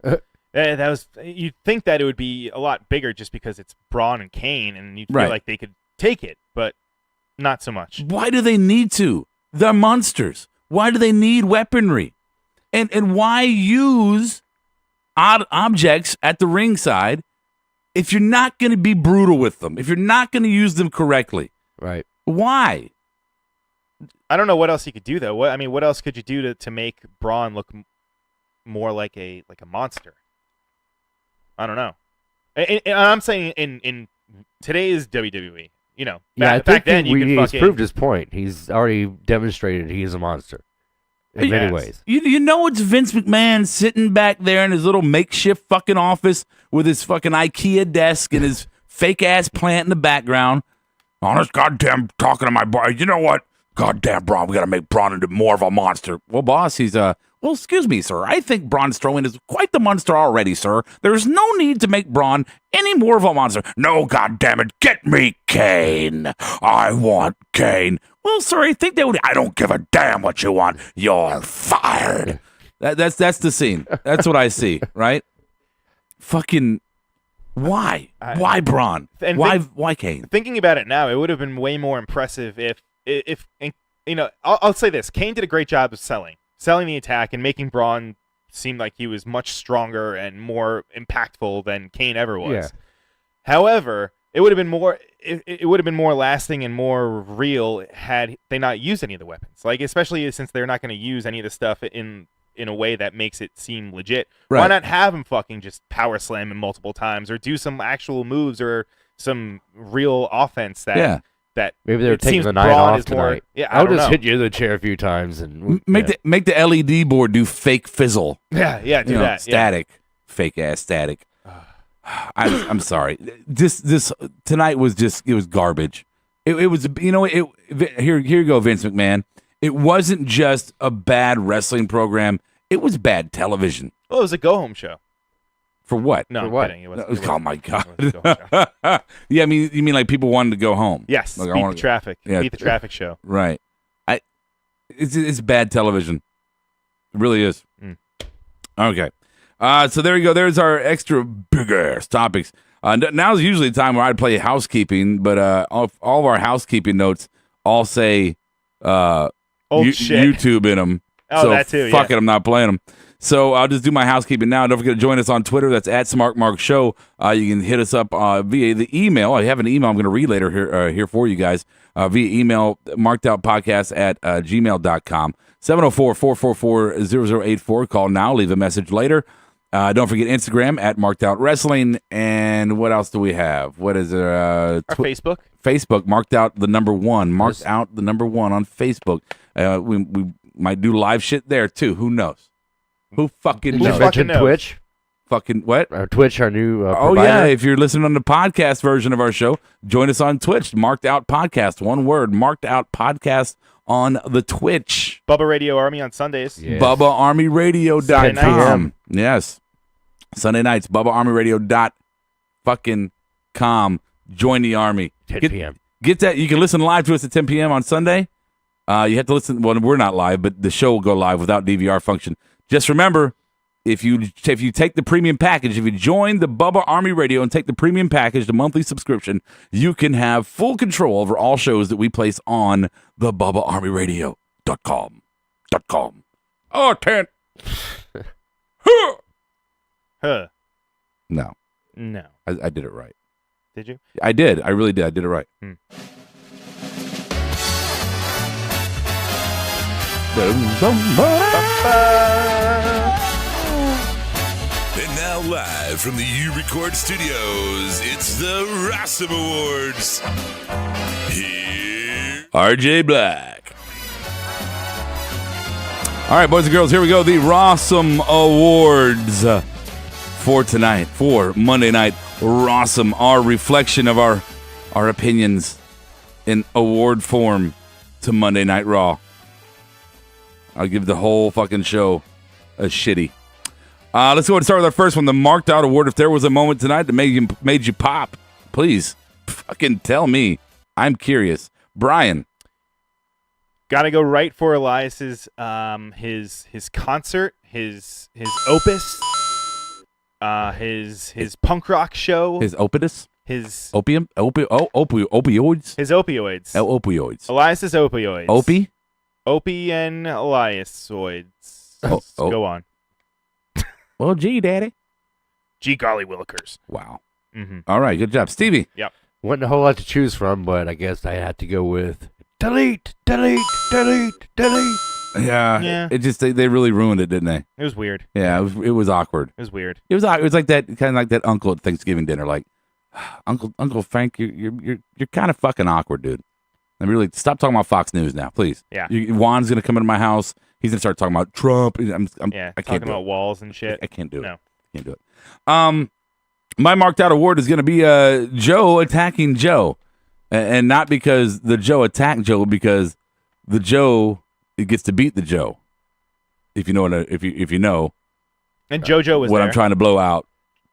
You'd think that it would be a lot bigger just because it's Braun and Kane, and you'd feel like they could take it, but not so much. Why do they need to? They're monsters. Why do they need weaponry? And why use odd objects at the ringside if you're not going to be brutal with them, if you're not going to use them correctly? Right. Why? I don't know what else you could do, though. What else could you do to make Braun look more like a monster? I don't know. And I'm saying in today's WWE, back then he's proved his point. He's already demonstrated he is a monster. In many ways. It's Vince McMahon sitting back there in his little makeshift fucking office with his fucking IKEA desk and his fake ass plant in the background. On this goddamn talking to my boy. You know what? Goddamn Braun, we gotta make Braun into more of a monster. Well, boss, he's well, excuse me, sir. I think Braun Strowman is quite the monster already, sir. There's no need to make Braun any more of a monster. No, goddammit, get me Kane. I want Kane. Well, sir, I think they would. I don't give a damn what you want. You're fired. That's the scene. That's what I see, right? Fucking why? Why Braun? Why Kane? Thinking about it now, it would have been way more impressive if I'll say this. Kane did a great job of selling the attack and making Braun seem like he was much stronger and more impactful than Kane ever was. Yeah. However, it would have been more. It would have been more lasting and more real had they not used any of the weapons. Like, especially since they're not going to use any of the stuff in a way that makes it seem legit. Right. Why not have him fucking just power slam him multiple times or do some actual moves or some real offense that maybe they're taking the night off tonight. I'll just hit you in the chair a few times and make the LED board do fake fizzle. Yeah, do that. Static, fake ass static. I'm sorry. This tonight was garbage. It was here you go, Vince McMahon. It wasn't just a bad wrestling program. It was bad television. Well, it was a go home show. For what? No, for I'm what? kidding. It wasn't, oh my God. Yeah, I mean, you mean like people wanted to go home? Yes. Like, beat the traffic. Yeah. Beat the traffic show. Right. It's bad television. It really is. Okay. So there you go. There's our extra big ass topics. Now's usually the time where I'd play housekeeping, but all of our housekeeping notes all say shit. YouTube in them. Oh, so that too. Fuck it, I'm not playing them. So I'll just do my housekeeping now. Don't forget to join us on Twitter. That's @SmartMarkShow. You can hit us up via the email. I have an email I'm going to read later here for you guys via email, markedoutpodcast@gmail.com. 704-444-0084. Call now. Leave a message later. Don't forget Instagram @MarkedOutWrestling. And what else do we have? What is it? Our Facebook. Facebook, Marked Out the number 1. Marked Out the number 1 on Facebook. We might do live shit there too. Who knows? Who fucking Did knows? you mention knows? Twitch? Fucking what? Twitch, our new Oh provider? yeah, if you're listening on the podcast version of our show, join us on Twitch. Marked Out Podcast, one word. Marked Out Podcast on the Twitch. Bubba Radio Army on Sundays. Yes. BubbaArmyRadio.com. Sunday nights. Yes. Sunday nights. BubbaArmyRadio.com. Join the army. 10 p.m. Get that. You can listen live to us at 10 p.m. on Sunday. You have to listen. Well, we're not live, but the show will go live without DVR function. Just remember, if you take the premium package, if you join the Bubba Army Radio and take the premium package, the monthly subscription, you can have full control over all shows that we place on the BubbaArmyRadio.com. Oh, 10. Huh. No, No. I did it right. Did you? I did. I really did. I did it right. And now live from the U-Record Studios, it's the Rawsome Awards. Here, RJ Black. All right, boys and girls, here we go. The Rawsome Awards for tonight, for Monday Night Rawsome. Our reflection of our opinions in award form to Monday Night Raw. I'll give the whole fucking show a shitty. Let's go ahead and start with our first one, the Marked Out Award. If there was a moment tonight that made you pop, please fucking tell me. I'm curious. Brian. Gotta go right for Elias's his concert, his opus, his punk rock show, His opidus? his Opioids? his opioids. Opioids. Elias's opioids. Opie? and Eliasoids. Oh. Go on. Well, gee, daddy. Gee golly willikers. Wow. Mm-hmm. All right, good job. Stevie. Wasn't a whole lot to choose from, but I guess I had to go with delete. Yeah. Yeah. It just, they really ruined it, didn't they? It was weird. Yeah, it was awkward. It was weird. It was like that, kind of like that uncle at Thanksgiving dinner. Like, Uncle Frank, you're kind of fucking awkward, dude. I mean, really, stop talking about Fox News now, please. Yeah. Juan's gonna come into my house. He's gonna start talking about Trump. I can't Talking do about it. walls and shit. I can't do it. No. Can't do it. My Marked Out Award is gonna be Joe attacking Joe, and not because the Joe attacked Joe, because the Joe gets to beat the Joe. If you know if you know. And JoJo was what there. I'm trying to blow out.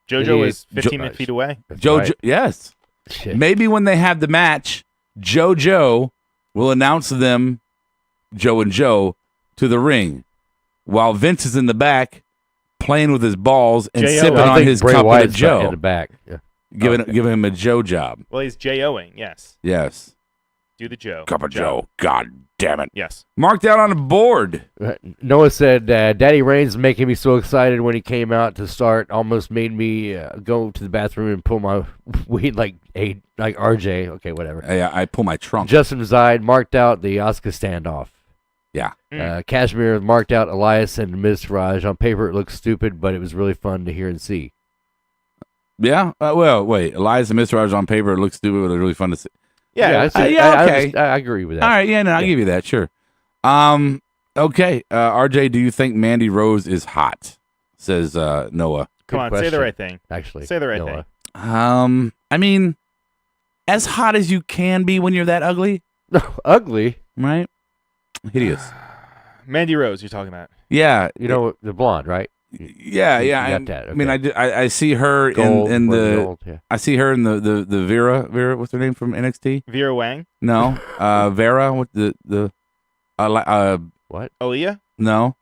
JoJo was 15 feet away. JoJo, yes. Shit. Maybe when they have the match, JoJo will announce them, Joe and Joe, to the ring, while Vince is in the back playing with his balls and J.O. sipping I on think his Bray cup of Wyatt's Joe, in the back. Yeah. giving him a Joe job. Well, he's J.O.ing, yes. Yes, Do the Joe. cup of Joe. God damn it! Yes. Marked out on the board. Noah said, Daddy Rain's making me so excited when he came out to start, almost made me go to the bathroom and pull my weed like RJ. Okay, whatever. I pull my trunk. Justin Zide marked out the Asuka standoff. Yeah. Kashmir marked out Elias and Miz Raj. On paper, it looks stupid, but it was really fun to hear and see. Yeah. Well, wait. Elias and Mr. Rogers on paper, it looks stupid, but it's really fun to see. Yeah. okay. I agree with that. All right. Yeah. No, I'll give you that. Sure. Okay. RJ, do you think Mandy Rose is hot? Says Noah. Come on, Good say the question. right thing. Actually, Say the right Noah. thing. I mean, as hot as you can be when you're that ugly, Ugly. right? Hideous. Mandy Rose, you're talking about. Yeah. You know the blonde, right? Yeah. You Yeah. got that, I mean, okay. I see her Gold, in or the. gold, yeah. I see her in the Vera. What's her name from NXT? Vera Wang? No. Vera. What the What? Aaliyah? no.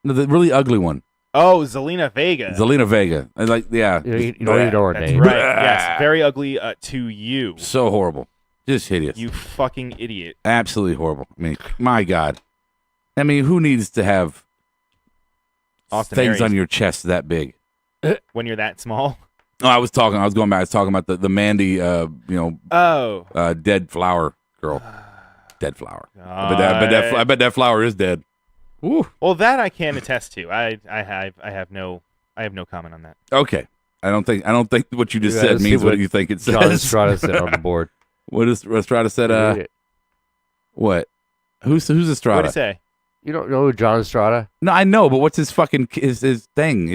No, the really ugly one. Oh, Zelina Vega. Zelina Vega. I like, yeah. You don't even know her That's name. right. Yes. Very ugly to you. So horrible. Just hideous. You fucking idiot. Absolutely horrible. I mean, my God. I mean, who needs to have Austin things Aries. on your chest that big? When you're that small. Oh, I was talking about the Mandy, Oh. dead flower girl. Dead flower. I bet that flower is dead. Ooh. Well, that I can attest to. I have no comment on that. Okay. I don't think what you just Yeah, said let's see means what what you think it John says. Estrada said on the board. What is Estrada said? Read it. What? Who's Estrada? What did he say? You don't know John Estrada? No, I know, but what's his fucking his thing?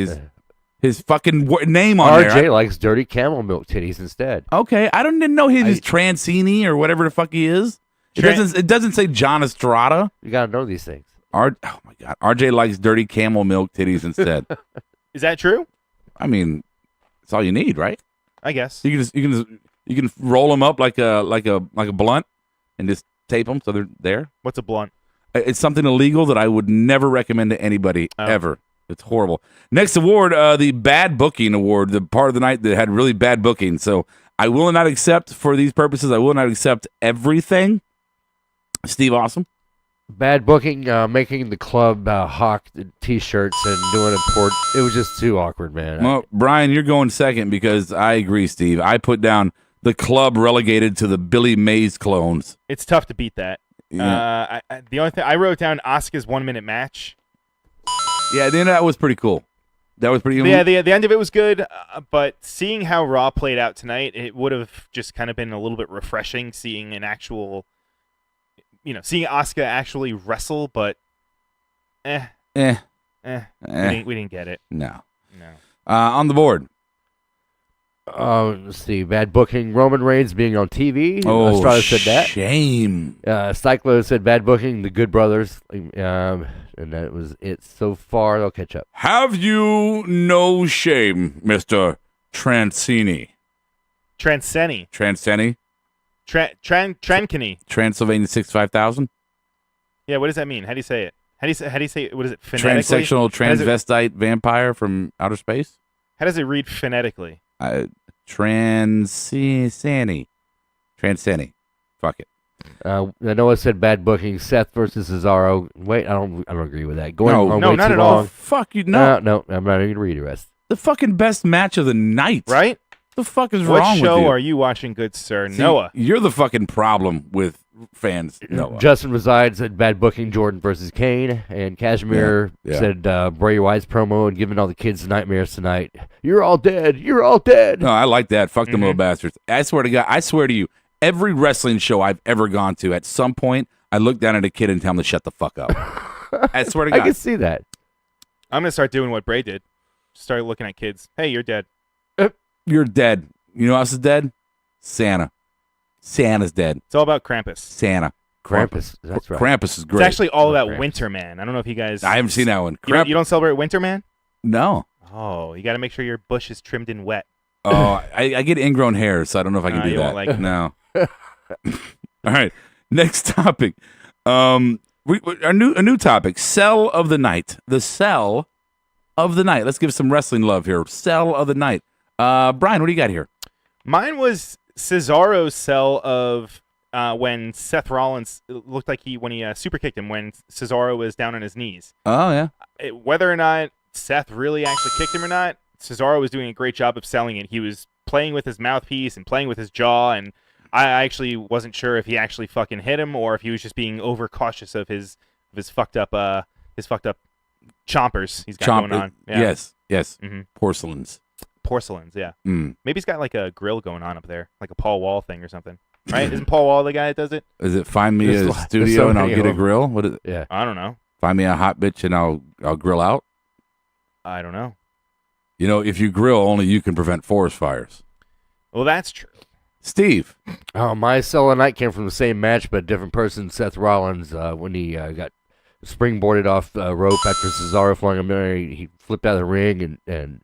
His fucking name on there. RJ likes dirty camel milk titties instead. Okay, I didn't know he was Transini or whatever the fuck he is. It doesn't say John Estrada. You gotta know these things. Oh my god, RJ likes dirty camel milk titties instead. Is that true? I mean, it's all you need, right? I guess. You can roll them up like a blunt and just tape them so they're there. What's a blunt? It's something illegal that I would never recommend to anybody ever. It's horrible. Next award, the Bad Booking Award, the part of the night that had really bad booking. So I will not accept, for these purposes, I will not accept everything. Steve Awesome. Bad booking, making the club hawk the T-shirts and doing import. It was just too awkward, man. Well, Brian, you're going second because I agree, Steve. I put down the club relegated to the Billy Mays clones. It's tough to beat that. Yeah. The only thing I wrote down, Asuka's 1 minute match. Yeah, the end of that was pretty cool. That was pretty. Yeah, the end of it was good, but seeing how Raw played out tonight, it would have just kind of been a little bit refreshing seeing an actual, seeing Asuka actually wrestle. But, we didn't get it. No. On the board. Let's see. Bad booking. Roman Reigns being on TV. Oh, Estrada said that. Shame. Cyclo said bad booking. The Good Brothers. And that was it so far. They'll catch up. Have you no shame, Mr. Transini? Transceni. Trankini. Transylvania 65000? Yeah, what does that mean? How do you say it? How do you say it? What is it phonetically? Transsexual transvestite vampire from outer space? How does it read phonetically? Transceni. Fuck it. Noah said bad booking. Seth versus Cesaro. Wait, I don't agree with that. No, way not too at long. all. Fuck you, no. No, I'm not even gonna read the rest. The fucking best match of the night. Right? The fuck is what wrong with you? What show are you watching, good sir? See, Noah. You're the fucking problem with fans, Noah. Justin Resides said bad booking. Jordan versus Kane. And Kashmir said Bray Wyatt's promo and giving all the kids nightmares tonight. You're all dead. You're all dead. No, I like that. Fuck them little bastards. I swear to God, I swear to you, every wrestling show I've ever gone to, at some point, I look down at a kid and tell him to shut the fuck up. I swear to God. I can see that. I'm going to start doing what Bray did. Start looking at kids. Hey, you're dead. You're dead. You know who else is dead? Santa. Santa's dead. It's all about Krampus. Santa. Krampus. That's right. Krampus is great. It's actually all about Krampus. Winter Man. I don't know if you guys... I haven't seen that one. You don't celebrate Winter Man? No. Oh, you got to make sure your bush is trimmed and wet. Oh, I get ingrown hair, so I don't know if I can do you that. won't like it. No. All right. Next topic. A new topic. Sell of the night. The sell of the night. Let's give some wrestling love here. Sell of the night. Brian, what do you got here? Mine was Cesaro's sell of when Seth Rollins looked like when he super kicked him when Cesaro was down on his knees. Oh yeah. Whether or not Seth really actually kicked him or not, Cesaro was doing a great job of selling it. He was playing with his mouthpiece and playing with his jaw, and I actually wasn't sure if he actually fucking hit him or if he was just being overcautious of his fucked up chompers he's got going on. Yeah. Yes. Mm-hmm. Porcelains, yeah. Mm. Maybe he's got like a grill going on up there, like a Paul Wall thing or something. Right? Isn't Paul Wall the guy that does it? Is it find me a studio and I'll get a grill? What is it? Yeah. I don't know. Find me a hot bitch and I'll grill out? I don't know. You know, if you grill, only you can prevent forest fires. Well, that's true. Steve. Oh, my sell of the night came from the same match, but different person, Seth Rollins, when he got springboarded off the rope after Cesaro flung him in. He flipped out of the ring, and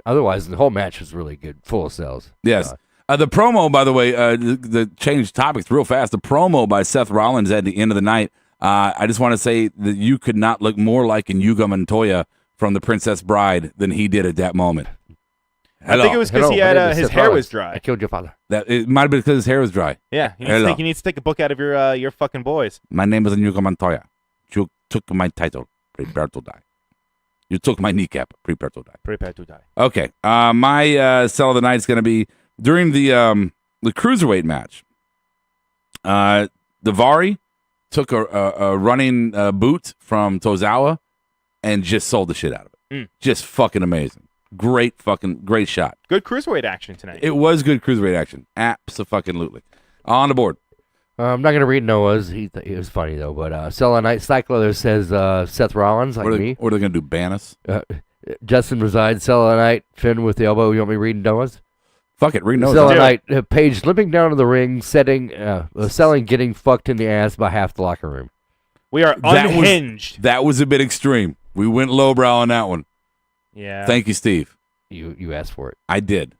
otherwise, the whole match was really good, full of sells. Yes. The promo, by the way, the change topics real fast. The promo by Seth Rollins at the end of the night, I just want to say that you could not look more like Inigo Montoya from The Princess Bride than he did at that moment. Hello. I think it was because he had his hair was dry. I killed your father. That it might have been because his hair was dry. Yeah, he needs to take a book out of your fucking boys. My name is Inigo Montoya. You took my title. Prepare to die. You took my kneecap. Prepare to die. Prepare to die. Okay. My sell of the night is going to be during the cruiserweight match. Davari took a running boot from Tozawa and just sold the shit out of it. Just fucking amazing. Great shot. Good cruiserweight action tonight. It was good cruiserweight action. Abso-fucking-lutely. On the board. I'm not gonna read Noah's. He was funny though. But Cell Night Cycler says Seth Rollins like me. What are they gonna do? Ban us? Justin resides. Cell Night Finn with the elbow. You want me reading Noah's? Fuck it, read Noah's. Cell Night Paige limping down to the ring, selling getting fucked in the ass by half the locker room. We are unhinged. That was a bit extreme. We went lowbrow on that one. Yeah. Thank you, Steve. You asked for it. I did.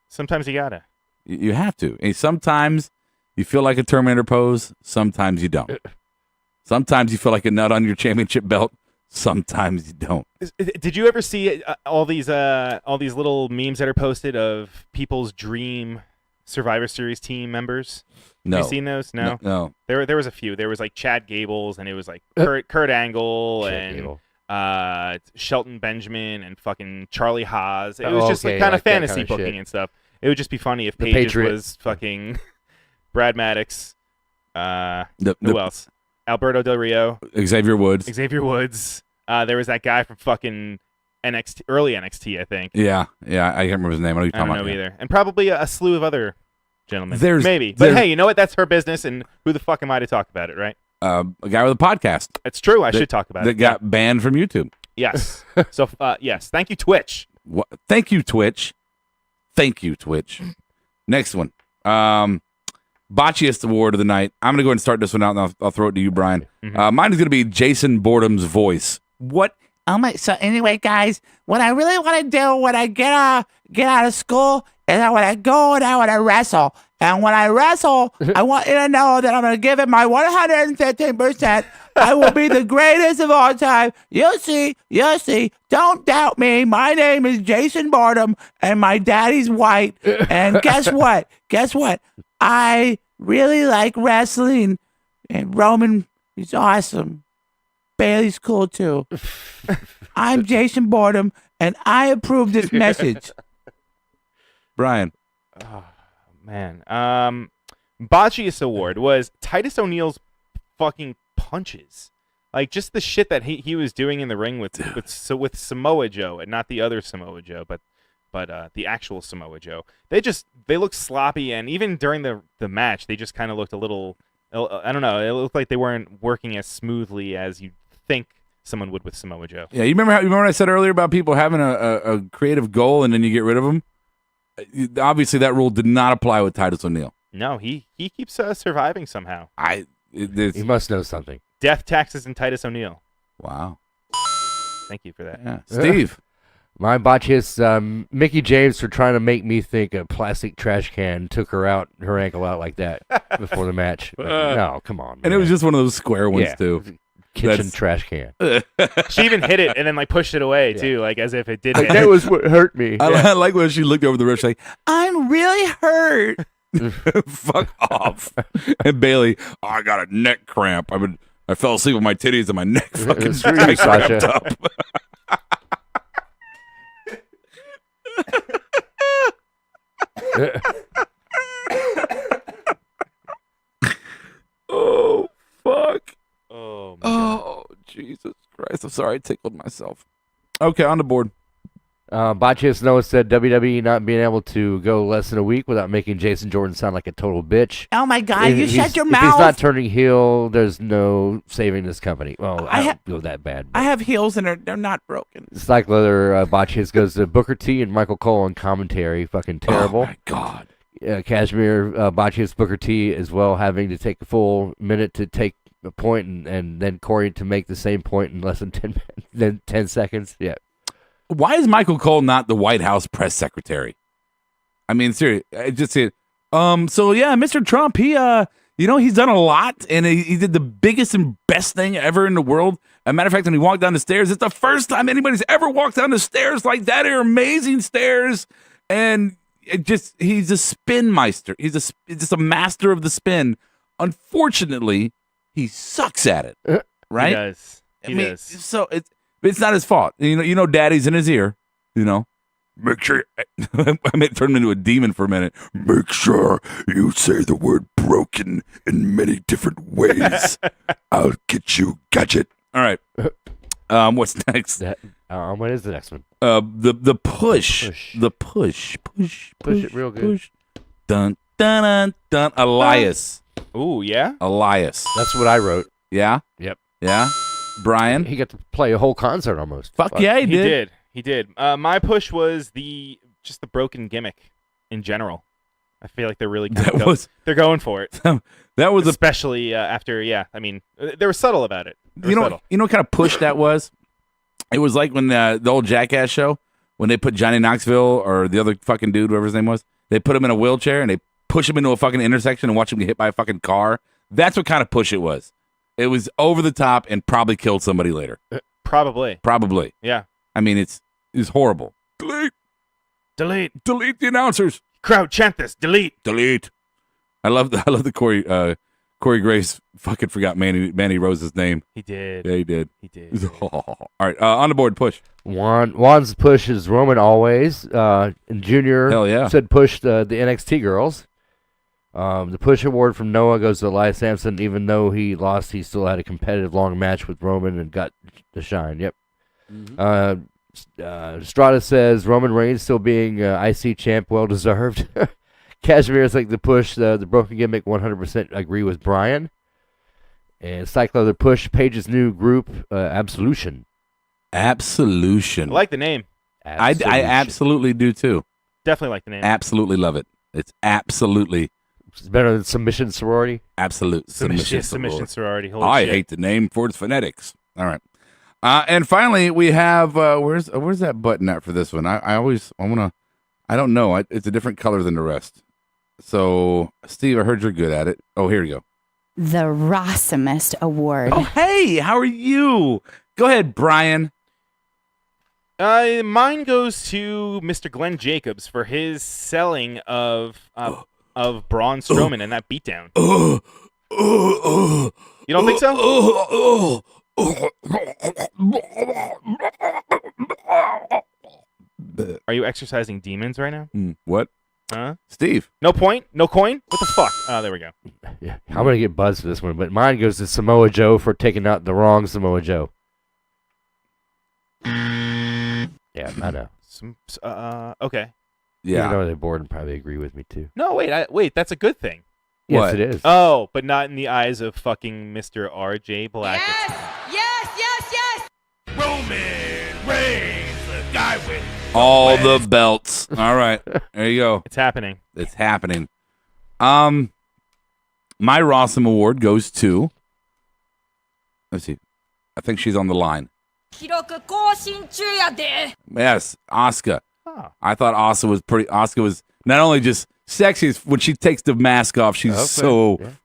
Sometimes you gotta. You have to. And sometimes you feel like a Terminator pose. Sometimes you don't. Sometimes you feel like a nut on your championship belt. Sometimes you don't. Did you ever see all these little memes that are posted of people's dream Survivor Series team members? No. Have you seen those? No. There was a few. There was like Chad Gables, and it was like Kurt Angle and Shelton Benjamin and fucking Charlie Haas. It was just like kind of fantasy booking and stuff. It would just be funny if Paige was fucking Brad Maddox. Who else? Alberto Del Rio. Xavier Woods. There was that guy from fucking NXT, early NXT, I think. Yeah. I can't remember his name. I don't know either. And probably a slew of other gentlemen. Maybe. But hey, you know what? That's her business, and who the fuck am I to talk about it, right? A guy with a podcast. It's true. I should talk about it. That got banned from YouTube. Yes. So, yes. Thank you, Twitch. Thank you, Twitch. Next one. Botchiest award of the night. I'm going to go ahead and start this one out, and I'll throw it to you, Brian. Mm-hmm. Mine is going to be Jason Boredom's voice. What? So anyway, guys, what I really want to do when I get out of school is I want to go and I want to wrestle. And when I wrestle, I want you to know that I'm going to give it my 115%. I will be the greatest of all time. You'll see. Don't doubt me. My name is Jason Boredom, and my daddy's white. And guess what? I really like wrestling. And Roman, he's awesome. Bailey's cool, too. I'm Jason Boredom, and I approve this message. Brian. Oh, man. Botchiest award was Titus O'Neil's fucking punches. Like, just the shit that he was doing in the ring with Samoa Joe, and not the other Samoa Joe, but the actual Samoa Joe. They looked sloppy, and even during the match, they just kind of looked a little, I don't know, it looked like they weren't working as smoothly as you'd think someone would with Samoa Joe. Yeah, you remember what I said earlier about people having a creative goal and then you get rid of them? Obviously, that rule did not apply with Titus O'Neil. No, he keeps surviving somehow. He must know something. Death, taxes, and Titus O'Neil. Wow. Thank you for that. Yeah. Steve. My botchiest, Mickey James for trying to make me think a plastic trash can took her ankle out like that before the match. No, come on. Man. And it was just one of those square ones, too. Kitchen trash can. She even hit it and then pushed it away too, as if it didn't. That was what hurt me. I like when she looked over the roof, she's like, I'm really hurt. Fuck off. And Bailey, I got a neck cramp. I fell asleep with my titties and my neck fucking cramped up. Oh, fuck. Oh, Jesus Christ. I'm sorry I tickled myself. Okay, on the board. Botchiest Noah said WWE not being able to go less than a week without making Jason Jordan sound like a total bitch. Oh, my God. You shut your mouth. If he's not turning heel, there's no saving this company. Well, I don't feel that bad. I have heels and they're not broken. Cycler Botchiest goes to Booker T and Michael Cole on commentary. Fucking terrible. Oh, my God. Kashmir Botchiest Booker T as well, having to take a full minute to take a point and then Corey to make the same point in less than 10 seconds. Yeah. Why is Michael Cole not the White House press secretary? I mean, seriously, I just said, so yeah, Mr. Trump, he, he's done a lot, and he did the biggest and best thing ever in the world. As a matter of fact, when he walked down the stairs, it's the first time anybody's ever walked down the stairs like that. They're amazing stairs, and he's a spin meister. He's just a master of the spin. Unfortunately, he sucks at it. Right? He does. He does. So it's not his fault. You know, Daddy's in his ear. Make sure. I turned him into a demon for a minute. Make sure you say the word broken in many different ways. I'll get you, gadget. All right. What's next? What is the next one? The push. The push. Push it real good. Push. Dun dun dun dun. Elias. Ooh, yeah? Elias. That's what I wrote. Yeah? Yep. Yeah? Brian? He got to play a whole concert almost. Fuck yeah, he did. He did. My push was just the broken gimmick in general. I feel like they're really they're going for it. That was especially after I mean they were subtle about it. You know what kind of push that was? It was like when the old Jackass show when they put Johnny Knoxville or the other fucking dude, whatever his name was, they put him in a wheelchair and they push him into a fucking intersection and watch him get hit by a fucking car. That's what kind of push it was. It was over the top and probably killed somebody later. Probably. Yeah. I mean, it's horrible. Delete the announcers. Crowd, chant this. Delete. I love the Corey Grace fucking forgot Mandy Rose's name. He did. Yeah, he did. All right, on the board, push. Juan's push is Roman always. And Junior Hell yeah. said push the NXT girls. The push award from Noah goes to Elias Sampson. Even though he lost, he still had a competitive long match with Roman and got the shine. Yep. Strata says Roman Reigns still being IC champ, well deserved. Cashmere's like the push, the broken gimmick. 100% agree with Brian. And Cyclo the push. Paige's new group, Absolution. Absolution. I like the name. I absolutely do too. Definitely like the name. Absolutely love it. It's absolutely. It's better than Submission Sorority. Absolute Submission Sorority. Holy I shit. hate the name for its phonetics. All right. And finally, we have where's that button at for this one? I don't know. It's a different color than the rest. So, Steve, I heard you're good at it. Oh, here we go. The Rawsomest Award. Oh, hey, how are you? Go ahead, Brian. Mine goes to Mr. Glenn Jacobs for his selling of Braun Strowman and that beatdown. You don't think so? Are you exercising demons right now? What? Huh? Steve. No point? No coin? What the fuck? Oh, there we go. Yeah, I'm going to get buzzed for this one, but mine goes to Samoa Joe for taking out the wrong Samoa Joe. Yeah, I know. Okay. Yeah. Even though they're bored and probably agree with me, too. No, wait, that's a good thing. Yes, What? it is. Oh, but not in the eyes of fucking Mr. RJ Black. Yes! Roman Reigns, the guy with All the belts. All right. There you go. It's happening. It's happening. My Rawsome Award goes to. Let's see. I think she's on the line. Yes, Asuka. Oh. I thought Asuka was not only just sexy, when she takes the mask off, she's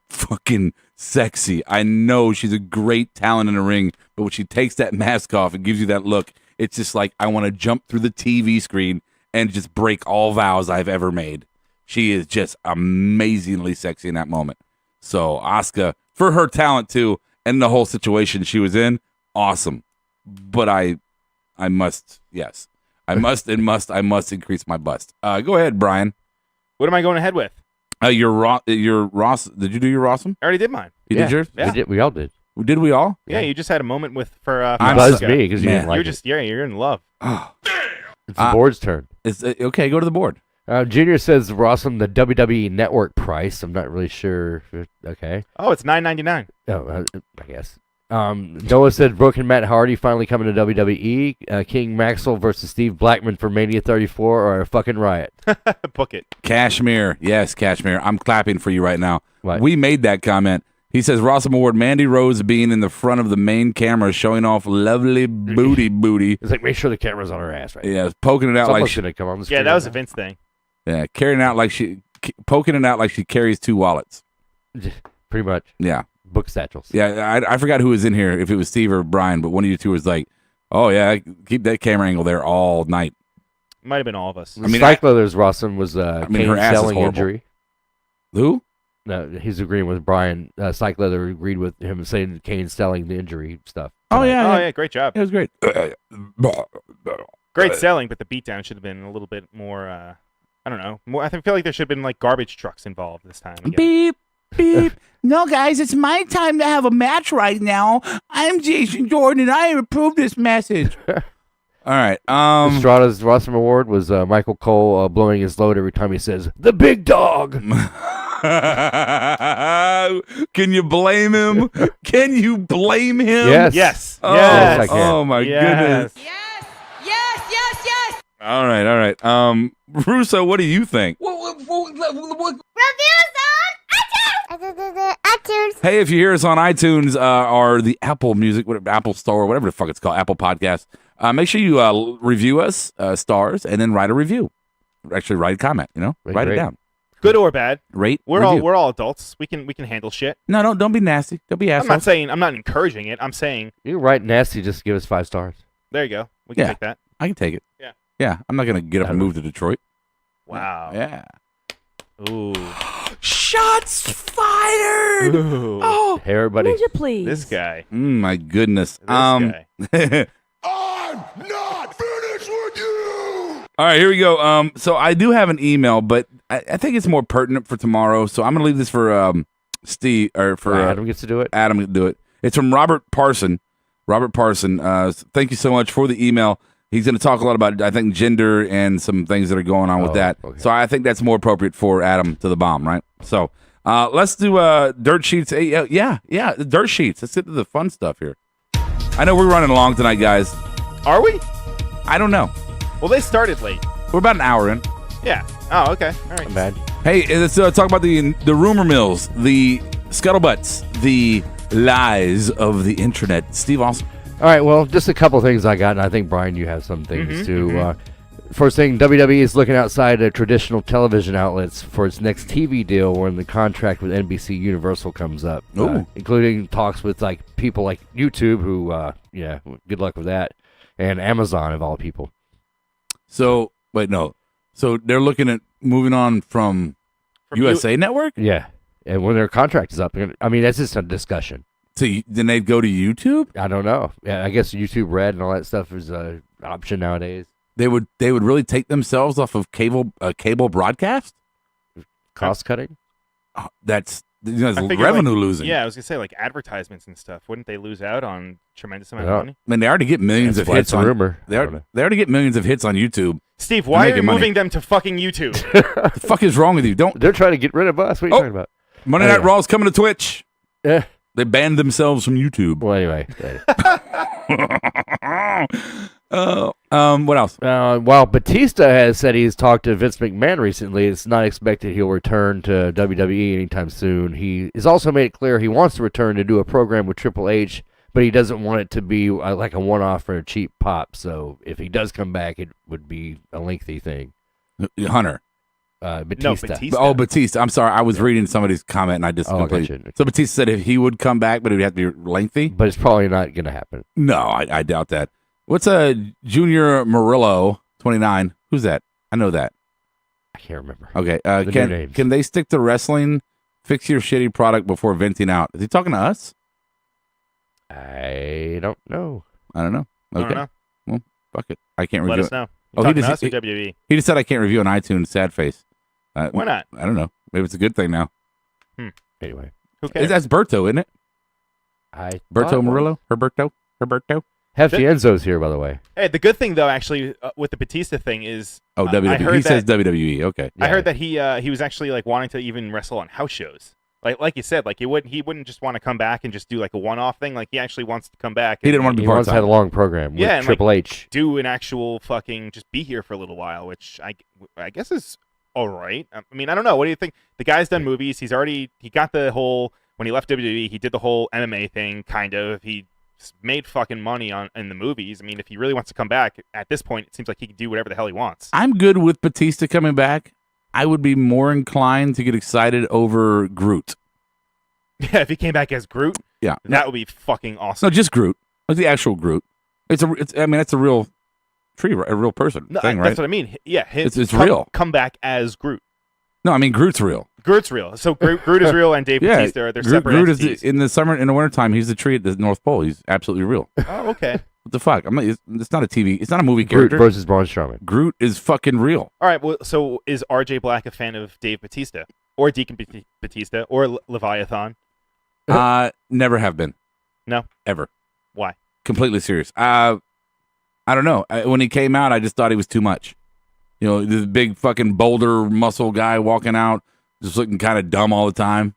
fucking sexy. I know she's a great talent in the ring, but when she takes that mask off and gives you that look, it's just like I want to jump through the TV screen and just break all vows I've ever made. She is just amazingly sexy in that moment. So Asuka, for her talent too, and the whole situation she was in, awesome. But I must increase my bust. Go ahead, Brian. What am I going ahead with? Your Ross. Did you do your Rawsome? I already did mine. You did yours? Yeah. We all did. Did we all? Yeah, you just had a moment for I'm buzzed Asuka. me because you didn't like it. You're in love. It's the board's turn. Okay, go to the board. Junior says Rawsome the WWE Network price. I'm not really sure. Okay. Oh, it's $9.99. Oh, I guess. Noah said Broken Matt Hardy finally coming to WWE. King Maxwell versus Steve Blackman for Mania 34 or a fucking riot. Book it. Cashmere. Yes, Cashmere. I'm clapping for you right now. What? We made that comment. He says Rawsome Award, Mandy Rose being in the front of the main camera showing off lovely booty. It's like, make sure the camera's on her ass, right? Yeah, poking it out Someone's like she, gonna come on the Yeah, screen that was a right Vince thing. yeah, carrying out like she poking it out like she carries two wallets. now. Pretty much. Yeah. Book satchels. Yeah, I forgot who was in here, if it was Steve or Brian, but one of you two was like, oh, yeah, keep that camera angle there all night. Might have been all of us. I mean, Cyclothers Rawsome was mean, Kane her ass is selling horrible. injury. Who? No, he's agreeing with Brian. Cyclothers agreed with him saying Kane selling the injury stuff. Oh, yeah. Oh, yeah, great job. It was great. Great selling, but the beatdown should have been a little bit more, I don't know. More. I feel like there should have been, like, garbage trucks involved this time. Again. Beep, beep. No, guys, it's my time to have a match right now. I'm Jason Jordan, and I approve this message. All right. Estrada's Rawsome Award was Michael Cole blowing his load every time he says, the big dog. Can you blame him? Can you blame him? Yes. Oh, Yes, I can. oh my goodness. Yes, yes, yes, yes. All right. Russo, what do you think? Reviews on iTunes. Hey, if you hear us on iTunes or the Apple Music, Apple Store, whatever the fuck it's called, Apple Podcast, make sure you review us, stars, and then write a review. Actually, write a comment. Write it down. Good or bad. Rate. We're review. all adults. We can handle shit. No, don't be nasty. Don't be assholes. I'm not encouraging it. I'm saying You write nasty, just give us 5 stars. there you go. We can Yeah. take that. I can take it. Yeah. Yeah, I'm not gonna get up and move to Detroit. Wow. Yeah. Ooh. Shots fired. Ooh. Oh, Hey, everybody. please. This guy. my goodness. This guy. I'm not finished with you! All right, here we go. So I do have an email, but I think it's more pertinent for tomorrow. So I'm gonna leave this for Steve or for Adam gets to do it. Adam to do it. It's from Robert Parson. Robert Parson. Thank you so much for the email. He's going to talk a lot about, I think, gender and some things that are going on with that. Okay. So I think that's more appropriate for Adam to the bomb, right? So let's do dirt sheets. Yeah, dirt sheets. Let's get to the fun stuff here. I know we're running along tonight, guys. Are we? I don't know. Well, they started late. We're about an hour in. Yeah. Oh, okay. All right. I'm bad. Hey, let's talk about the rumor mills, the scuttlebutts, the lies of the internet. Steve Austin. All right, well, just a couple things I got, and I think, Brian, you have some things too. First thing, WWE is looking outside of traditional television outlets for its next TV deal when the contract with NBC Universal comes up, including talks with people like YouTube, who, good luck with that, and Amazon, of all people. So, wait, no. So they're looking at moving on from USA Network? Yeah, and when their contract is up, I mean, that's just a discussion. So then they'd go to YouTube? I don't know. Yeah, I guess YouTube Red and all that stuff is an option nowadays. They would really take themselves off of cable broadcast? Cost cutting? Oh, that's I figured, revenue losing. Yeah, I was gonna say advertisements and stuff. Wouldn't they lose out on tremendous amount Yeah. of money? I mean, they already get millions of That's hits a on rumor. They already get millions of hits on YouTube. Steve, why are you making money. moving them to fucking YouTube? What the fuck is wrong with you? They're trying to get rid of us. What are you talking about? Monday Night Raw is coming to Twitch. Yeah. They banned themselves from YouTube. Well, anyway. What else? While Batista has said he's talked to Vince McMahon recently, it's not expected he'll return to WWE anytime soon. He has also made it clear he wants to return to do a program with Triple H, but he doesn't want it to be like a one-off or a cheap pop. So if he does come back, it would be a lengthy thing. Hunter. Batista. No, Batista. Oh, Batista. I'm sorry. I was reading somebody's comment and I just Oh, completely. gotcha. So Batista said if he would come back, but it would have to be lengthy. But it's probably not going to happen. No, I doubt that. What's Junior Murillo 29? Who's that? I know that. I can't remember. Okay. The new names. Can they stick to wrestling? Fix your shitty product before venting out. Is he talking to us? I don't know. I don't know. I Okay. don't know. Well, fuck it. I can't Let review us it. know. Oh, Talking he to just- us or WWE? He just said I can't review on iTunes. Sad face. Why not? I don't know. Maybe it's a good thing now. Anyway. Who cares? That's Berto, isn't it? I Berto Murillo? Herberto? Hefty Enzo's here, by the way. Hey, the good thing though, actually, with the Batista thing is, Oh, I WWE. heard He that- says WWE. Okay. I heard that he was actually wanting to even wrestle on house shows. Like you said, he wouldn't just want to come back and just do a one-off thing. He actually wants to come back. He didn't want to be He wants to have a part-time. long program with Yeah, and, Triple H. do an actual fucking just be here for a little while, which I guess is all right. I mean, I don't know. What do you think? The guy's done movies. He got the whole when he left WWE. He did the whole MMA thing, kind of. He made fucking money in the movies. I mean, if he really wants to come back at this point, it seems like he can do whatever the hell he wants. I'm good with Batista coming back. I would be more inclined to get excited over Groot. Yeah, if he came back as Groot, Yeah. that would be fucking awesome. No, just Groot. Like the actual Groot. It's a real tree, a real person No, thing, right? That's what I mean. Yeah, It's real. Come back as Groot. No, I mean Groot's real. Groot's real. So Groot is real, and Dave Yeah, Batista are they're Groot, separate Groot entities. is in the summer, in the wintertime. He's the tree at the North Pole. He's absolutely real. Oh, okay. What the fuck? It's not a TV. It's not a movie Groot character. versus Braun Strowman. Groot is fucking real. All right. Well, so is RJ Black a fan of Dave Batista or Deacon Batista or Leviathan? Never have been. No. Ever. Why? Completely serious. I don't know. When he came out, I just thought he was too much. You know, this big fucking boulder muscle guy walking out, just looking kind of dumb all the time.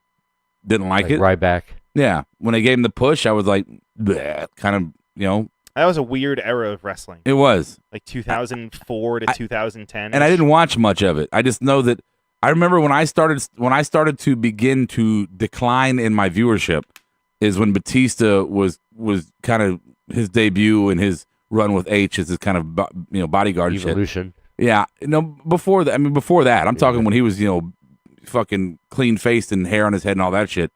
Didn't like it. Right back. Yeah. When they gave him the push, I was like, bleh, kind of, That was a weird era of wrestling. It was. Like 2004 to 2010. And I didn't watch much of it. I just know that I remember when I started to begin to decline in my viewership is when Batista was kind of his debut and his run with H as his kind of bodyguard Evolution. shit. Yeah. Before that, I'm talking when he was, fucking clean faced and hair on his head and all that shit.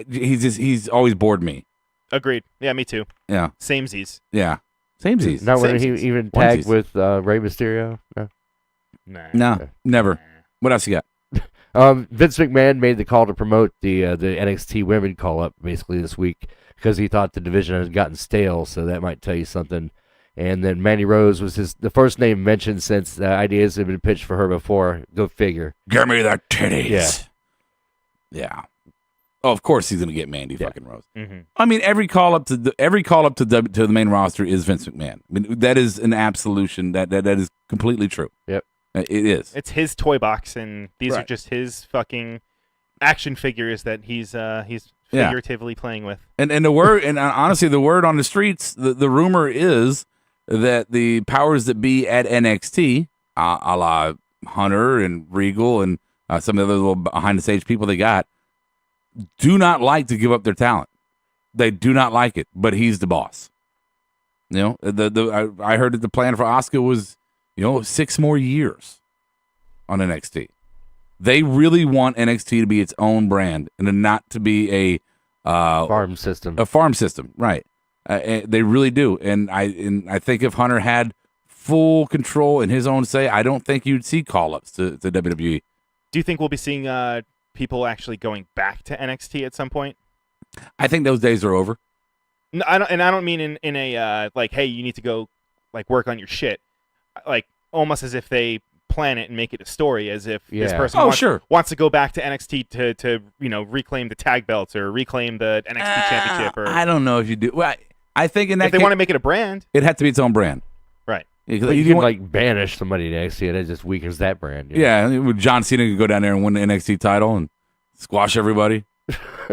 He's always bored me. Agreed. Yeah, me too. Yeah. Samesies. Yeah. Samesies. Not when he even tagged with Rey Mysterio? No. No, never. What else you got? Vince McMahon made the call to promote the NXT women call-up basically this week because he thought the division had gotten stale, so that might tell you something. And then Mandy Rose was the first name mentioned since ideas had been pitched for her before. Go figure. Give me the titties. Yeah. Yeah. Oh, of course he's going to get Mandy fucking Rose. Mm-hmm. I mean, every call up to the main roster is Vince McMahon. I mean, that is an absolution. That is completely true. Yep. It is. It's his toy box, and these are just his fucking action figures that he's figuratively playing with. And the word, and honestly, the word on the streets, the rumor is that the powers that be at NXT, a la Hunter and Regal and some of the other little behind the stage people they got, do not like to give up their talent. They do not like it, but he's the boss. I heard that the plan for Asuka was 6 more years on NXT. They really want NXT to be its own brand and not to be a farm system. A farm system, right? They really do. And I think if Hunter had full control in his own say, I don't think you'd see call-ups to WWE. Do you think we'll be seeing people actually going back to NXT at some point? I think those days are over. No, I don't mean in a like, hey, you need to go like work on your shit. Like almost as if they plan it and make it a story, as if this person wants to go back to NXT to reclaim the tag belts or reclaim the NXT championship. Or I don't know if you do. Well, I think in that if they want to make it a brand, it had to be its own brand. Right. You can like banish somebody to NXT and it just weakens that brand. Yeah, John Cena could go down there and win the NXT title and squash everybody.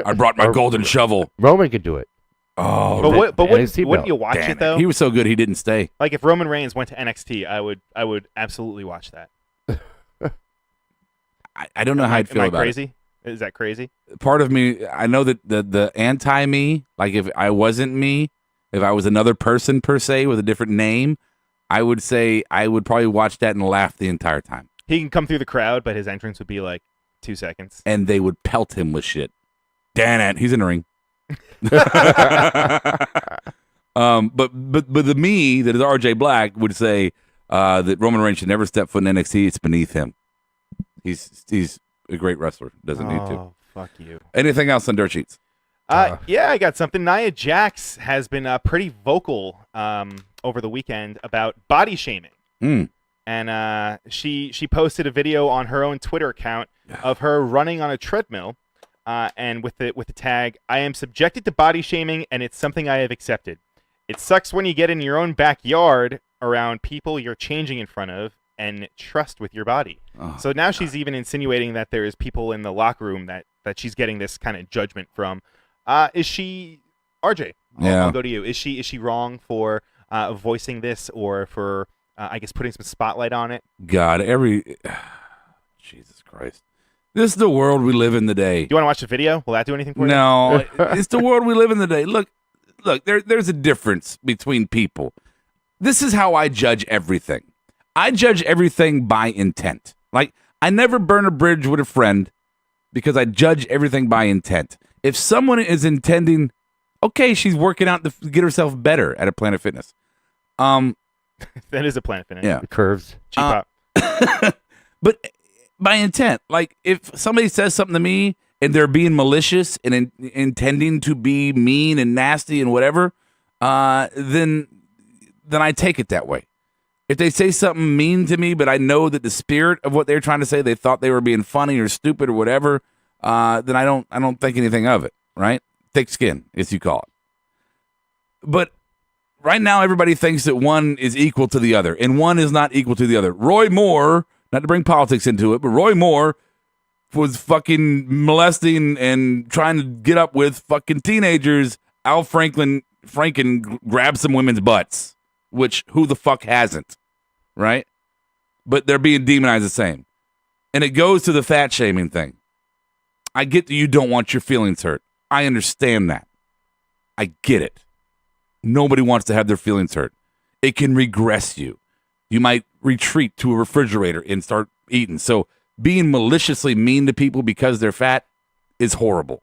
I brought my golden shovel. Roman could do it. Oh, but wouldn't you watch it though? He was so good he didn't stay. Like if Roman Reigns went to NXT, I would absolutely watch that. I don't know how I'd feel about crazy? Is that crazy? Part of me, I know that the anti-me, like if I wasn't me, if I was another person per se with a different name, I would say I would probably watch that and laugh the entire time. He can come through the crowd, but his entrance would be like 2 seconds. And they would pelt him with shit. Damn it, he's in the ring. But the me that is RJ Black would say that Roman Reigns should never step foot in NXT. It's beneath him. He's a great wrestler. Doesn't need to. Oh, fuck you. Anything else on Dirt Sheets? Yeah, I got something. Nia Jax has been pretty vocal over the weekend about body shaming. And she posted a video on her own Twitter account of her running on a treadmill, and with the tag, "I am subjected to body shaming, and it's something I have accepted. It sucks when you get in your own backyard around people you're changing in front of and trust with your body." So now she's even insinuating that there is people in the locker room that she's getting this kind of judgment from. Is she, RJ? I'll go to you. Is she wrong for voicing this, or for I guess putting some spotlight on it? God, Jesus Christ. This is the world we live in today. Do you want to watch the video? Will that do anything for you? No, it's the world we live in today. Look, there's a difference between people. This is how I judge everything. I judge everything by intent. Like, I never burn a bridge with a friend because I judge everything by intent. If someone is intending, okay, she's working out to get herself better at a Planet Fitness. That is a Planet Fitness. Yeah. Curves. Cheap up. But by intent, like if somebody says something to me and they're being malicious and intending to be mean and nasty and whatever, then I take it that way. If they say something mean to me, but I know that the spirit of what they're trying to say, they thought they were being funny or stupid or whatever, then I don't think anything of it, right? Thick skin, as you call it. But right now, everybody thinks that one is equal to the other, and one is not equal to the other. Roy Moore, not to bring politics into it, but Roy Moore was fucking molesting and trying to get up with fucking teenagers, Al Franken grabbed some women's butts, which who the fuck hasn't, right? But they're being demonized the same. And it goes to the fat shaming thing. I get that you don't want your feelings hurt. I understand that. I get it. Nobody wants to have their feelings hurt. It can regress you. You might retreat to a refrigerator and start eating. So being maliciously mean to people because they're fat is horrible.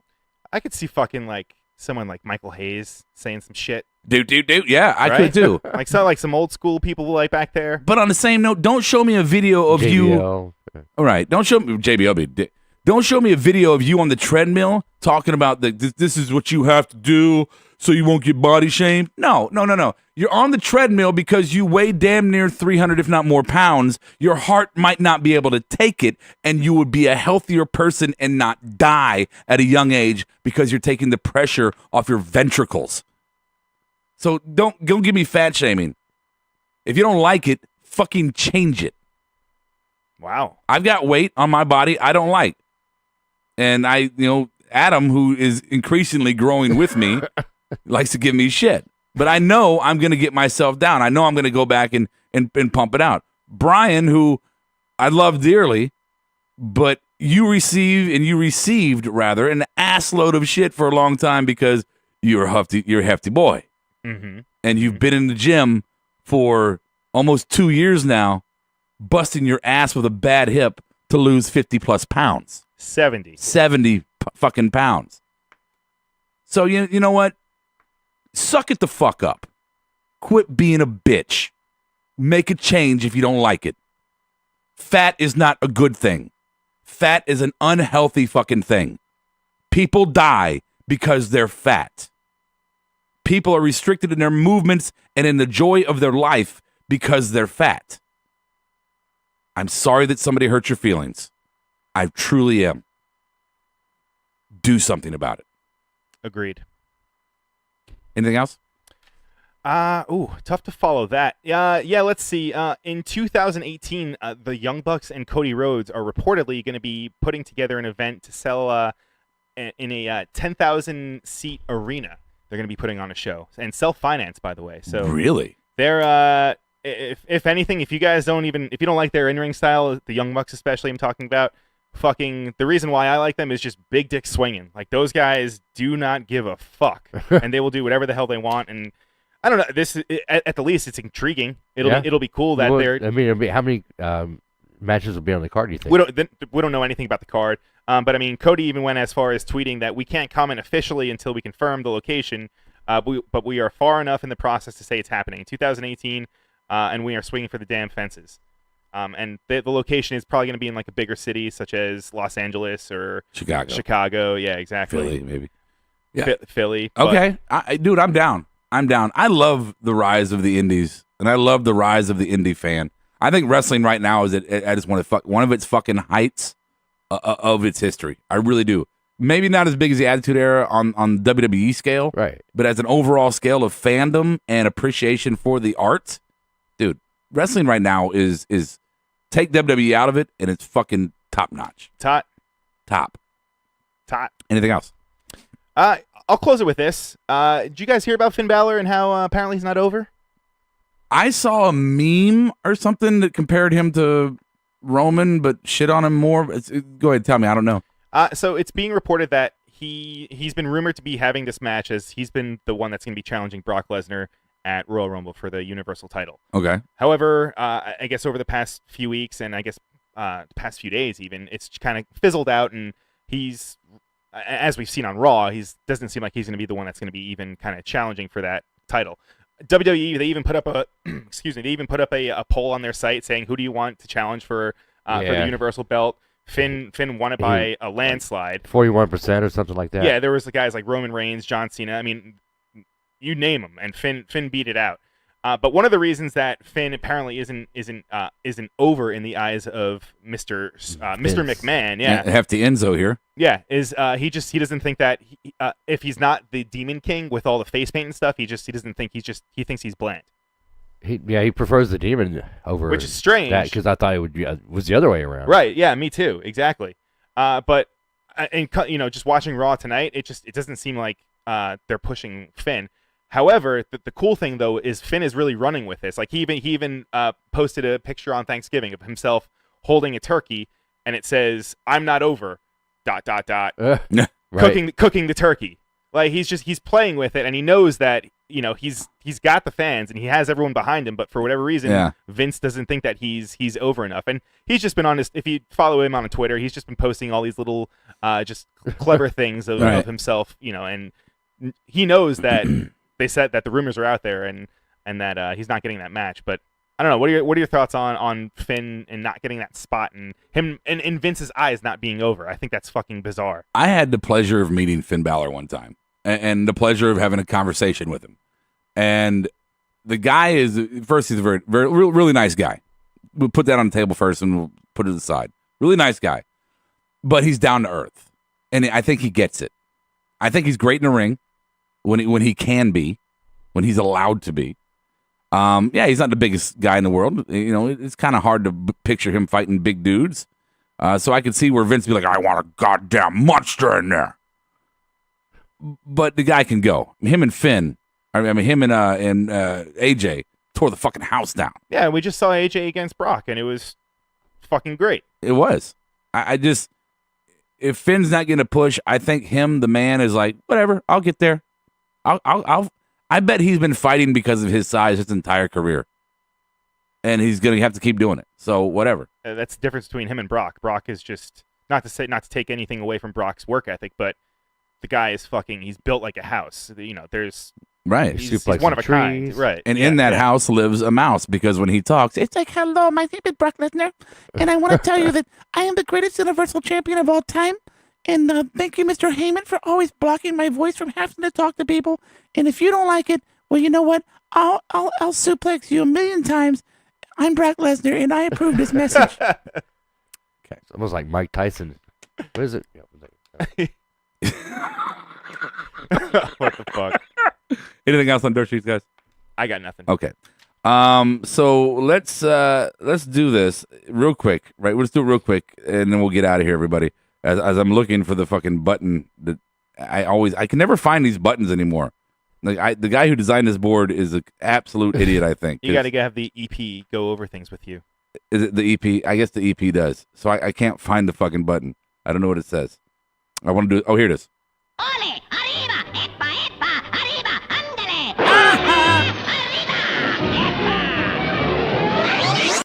I could see fucking like someone like Michael Hayes saying some shit. Dude. Yeah, I could too. like some old school people like back there. But on the same note, don't show me a video of JBL. you. All right, don't show me JBL. Don't show me a video of you on the treadmill talking about this is what you have to do so you won't get body shamed. No. You're on the treadmill because you weigh damn near 300, if not more, pounds. Your heart might not be able to take it, and you would be a healthier person and not die at a young age because you're taking the pressure off your ventricles. So don't give me fat shaming. If you don't like it, fucking change it. Wow. I've got weight on my body I don't like. And Adam, who is increasingly growing with me, likes to give me shit. But I know I'm going to get myself down. I know I'm going to go back and pump it out. Brian, who I love dearly, but you received an assload of shit for a long time because you're a hefty boy. Mm-hmm. And you've been in the gym for almost 2 years now, busting your ass with a bad hip to lose 50 plus pounds. 70 fucking pounds. So you know what? Suck it the fuck up. Quit being a bitch. Make a change if you don't like it. Fat is not a good thing. Fat is an unhealthy fucking thing. People die because they're fat. People are restricted in their movements and in the joy of their life because they're fat. I'm sorry that somebody hurt your feelings. I truly am. Do something about it. Agreed. Anything else? Tough to follow that. Yeah, let's see. In 2018, the Young Bucks and Cody Rhodes are reportedly going to be putting together an event to sell in a 10,000 seat arena. They're going to be putting on a show and self-financed, by the way. So really, they're if anything, if you don't like their in-ring style, the Young Bucks especially, I'm talking about. Fucking the reason why I like them is just big dick swinging. Like those guys do not give a fuck, and they will do whatever the hell they want. And I don't know. This at the least, it's intriguing. It'll be cool that they're. I mean, how many matches will be on the card? Do you think? We don't know anything about the card. But I mean, Cody even went as far as tweeting that we can't comment officially until we confirm the location. But we are far enough in the process to say it's happening in 2018, and we are swinging for the damn fences. And the location is probably going to be in like a bigger city such as Los Angeles or Chicago. Yeah, exactly. Philly, maybe. Yeah. Philly. Okay. Dude, I'm down. I love the rise of the indies, and I love the rise of the indie fan. I think wrestling right now is at one of its fucking heights of its history. I really do. Maybe not as big as the Attitude Era on WWE scale, right? But as an overall scale of fandom and appreciation for the art, dude, wrestling right now is take WWE out of it, and it's fucking top notch. Top. Anything else? I'll close it with this. Did you guys hear about Finn Balor and how apparently he's not over? I saw a meme or something that compared him to Roman, but shit on him more. Go ahead, tell me. I don't know. So it's being reported that he's been rumored to be having this match as he's been the one that's going to be challenging Brock Lesnar at Royal Rumble for the Universal title. Okay. However, I guess over the past few weeks and I guess the past few days even, it's kind of fizzled out, and he's, as we've seen on Raw, doesn't seem like he's going to be the one that's going to be even kind of challenging for that title. WWE, they even put up a poll on their site saying, who do you want to challenge for the Universal belt? Finn won it by a landslide. 41% or something like that. Yeah, there was the guys like Roman Reigns, John Cena. I mean, you name them, and Finn beat it out. But one of the reasons that Finn apparently isn't over in the eyes of Mr. McMahon, hefty Enzo here, is he doesn't think that if he's not the Demon King with all the face paint and stuff, he doesn't think he thinks he's bland. He prefers the Demon over, which is strange because I thought it was the other way around. Right? Yeah, me too. Exactly. But just watching Raw tonight, it doesn't seem like they're pushing Finn. However, the cool thing though is Finn is really running with this. Like he even posted a picture on Thanksgiving of himself holding a turkey, and it says, "I'm not over." ... Right. cooking the turkey. Like he's playing with it, and he knows that he's got the fans and he has everyone behind him, but for whatever reason, Vince doesn't think that he's over enough. And he's just been on if you follow him on Twitter, he's just been posting all these little just clever things of himself, and he knows that they said that the rumors are out there and that he's not getting that match. But I don't know. What are your thoughts on Finn and not getting that spot and him and in Vince's eyes not being over? I think that's fucking bizarre. I had the pleasure of meeting Finn Balor one time and the pleasure of having a conversation with him. And the guy he's a very, very, really nice guy. We'll put that on the table first and we'll put it aside. Really nice guy. But he's down to earth. And I think he gets it. I think he's great in the ring when he can be, when he's allowed to be. He's not the biggest guy in the world. It's kind of hard to picture him fighting big dudes. So I could see where Vince would be like, I want a goddamn monster in there. But the guy can go. Him and Finn, him and AJ tore the fucking house down. Yeah, we just saw AJ against Brock, and it was fucking great. It was. I just, if Finn's not getting a push, I think him, the man, is like, whatever, I'll get there. I bet he's been fighting because of his size his entire career. And he's going to have to keep doing it. So, whatever. That's the difference between him and Brock. Brock is just, not to take anything away from Brock's work ethic, but the guy is he's built like a house. There's... Right. He's one of a kind. Right. And in that house lives a mouse because when he talks, it's like, hello, my name is Brock Lesnar. And I want to tell you that I am the greatest Universal Champion of all time. And thank you, Mr. Heyman, for always blocking my voice from having to talk to people. And if you don't like it, well, you know what? I'll suplex you 1,000,000 times. I'm Brock Lesnar, and I approve this message. Okay. It's almost like Mike Tyson. What is it? What the fuck? Anything else on Dirt Sheets, guys? I got nothing. Okay. So let's do this real quick, right? Let's do it real quick, and then we'll get out of here, everybody. As I'm looking for the fucking button that I can never find these buttons anymore. Like the guy who designed this board is an absolute idiot. I think you got to have the EP go over things with you. Is it the EP? I guess the EP does. So I can't find the fucking button. I don't know what it says. I want to do it. Oh, here it is. Ole, arriba, epa, epa, arriba, andale.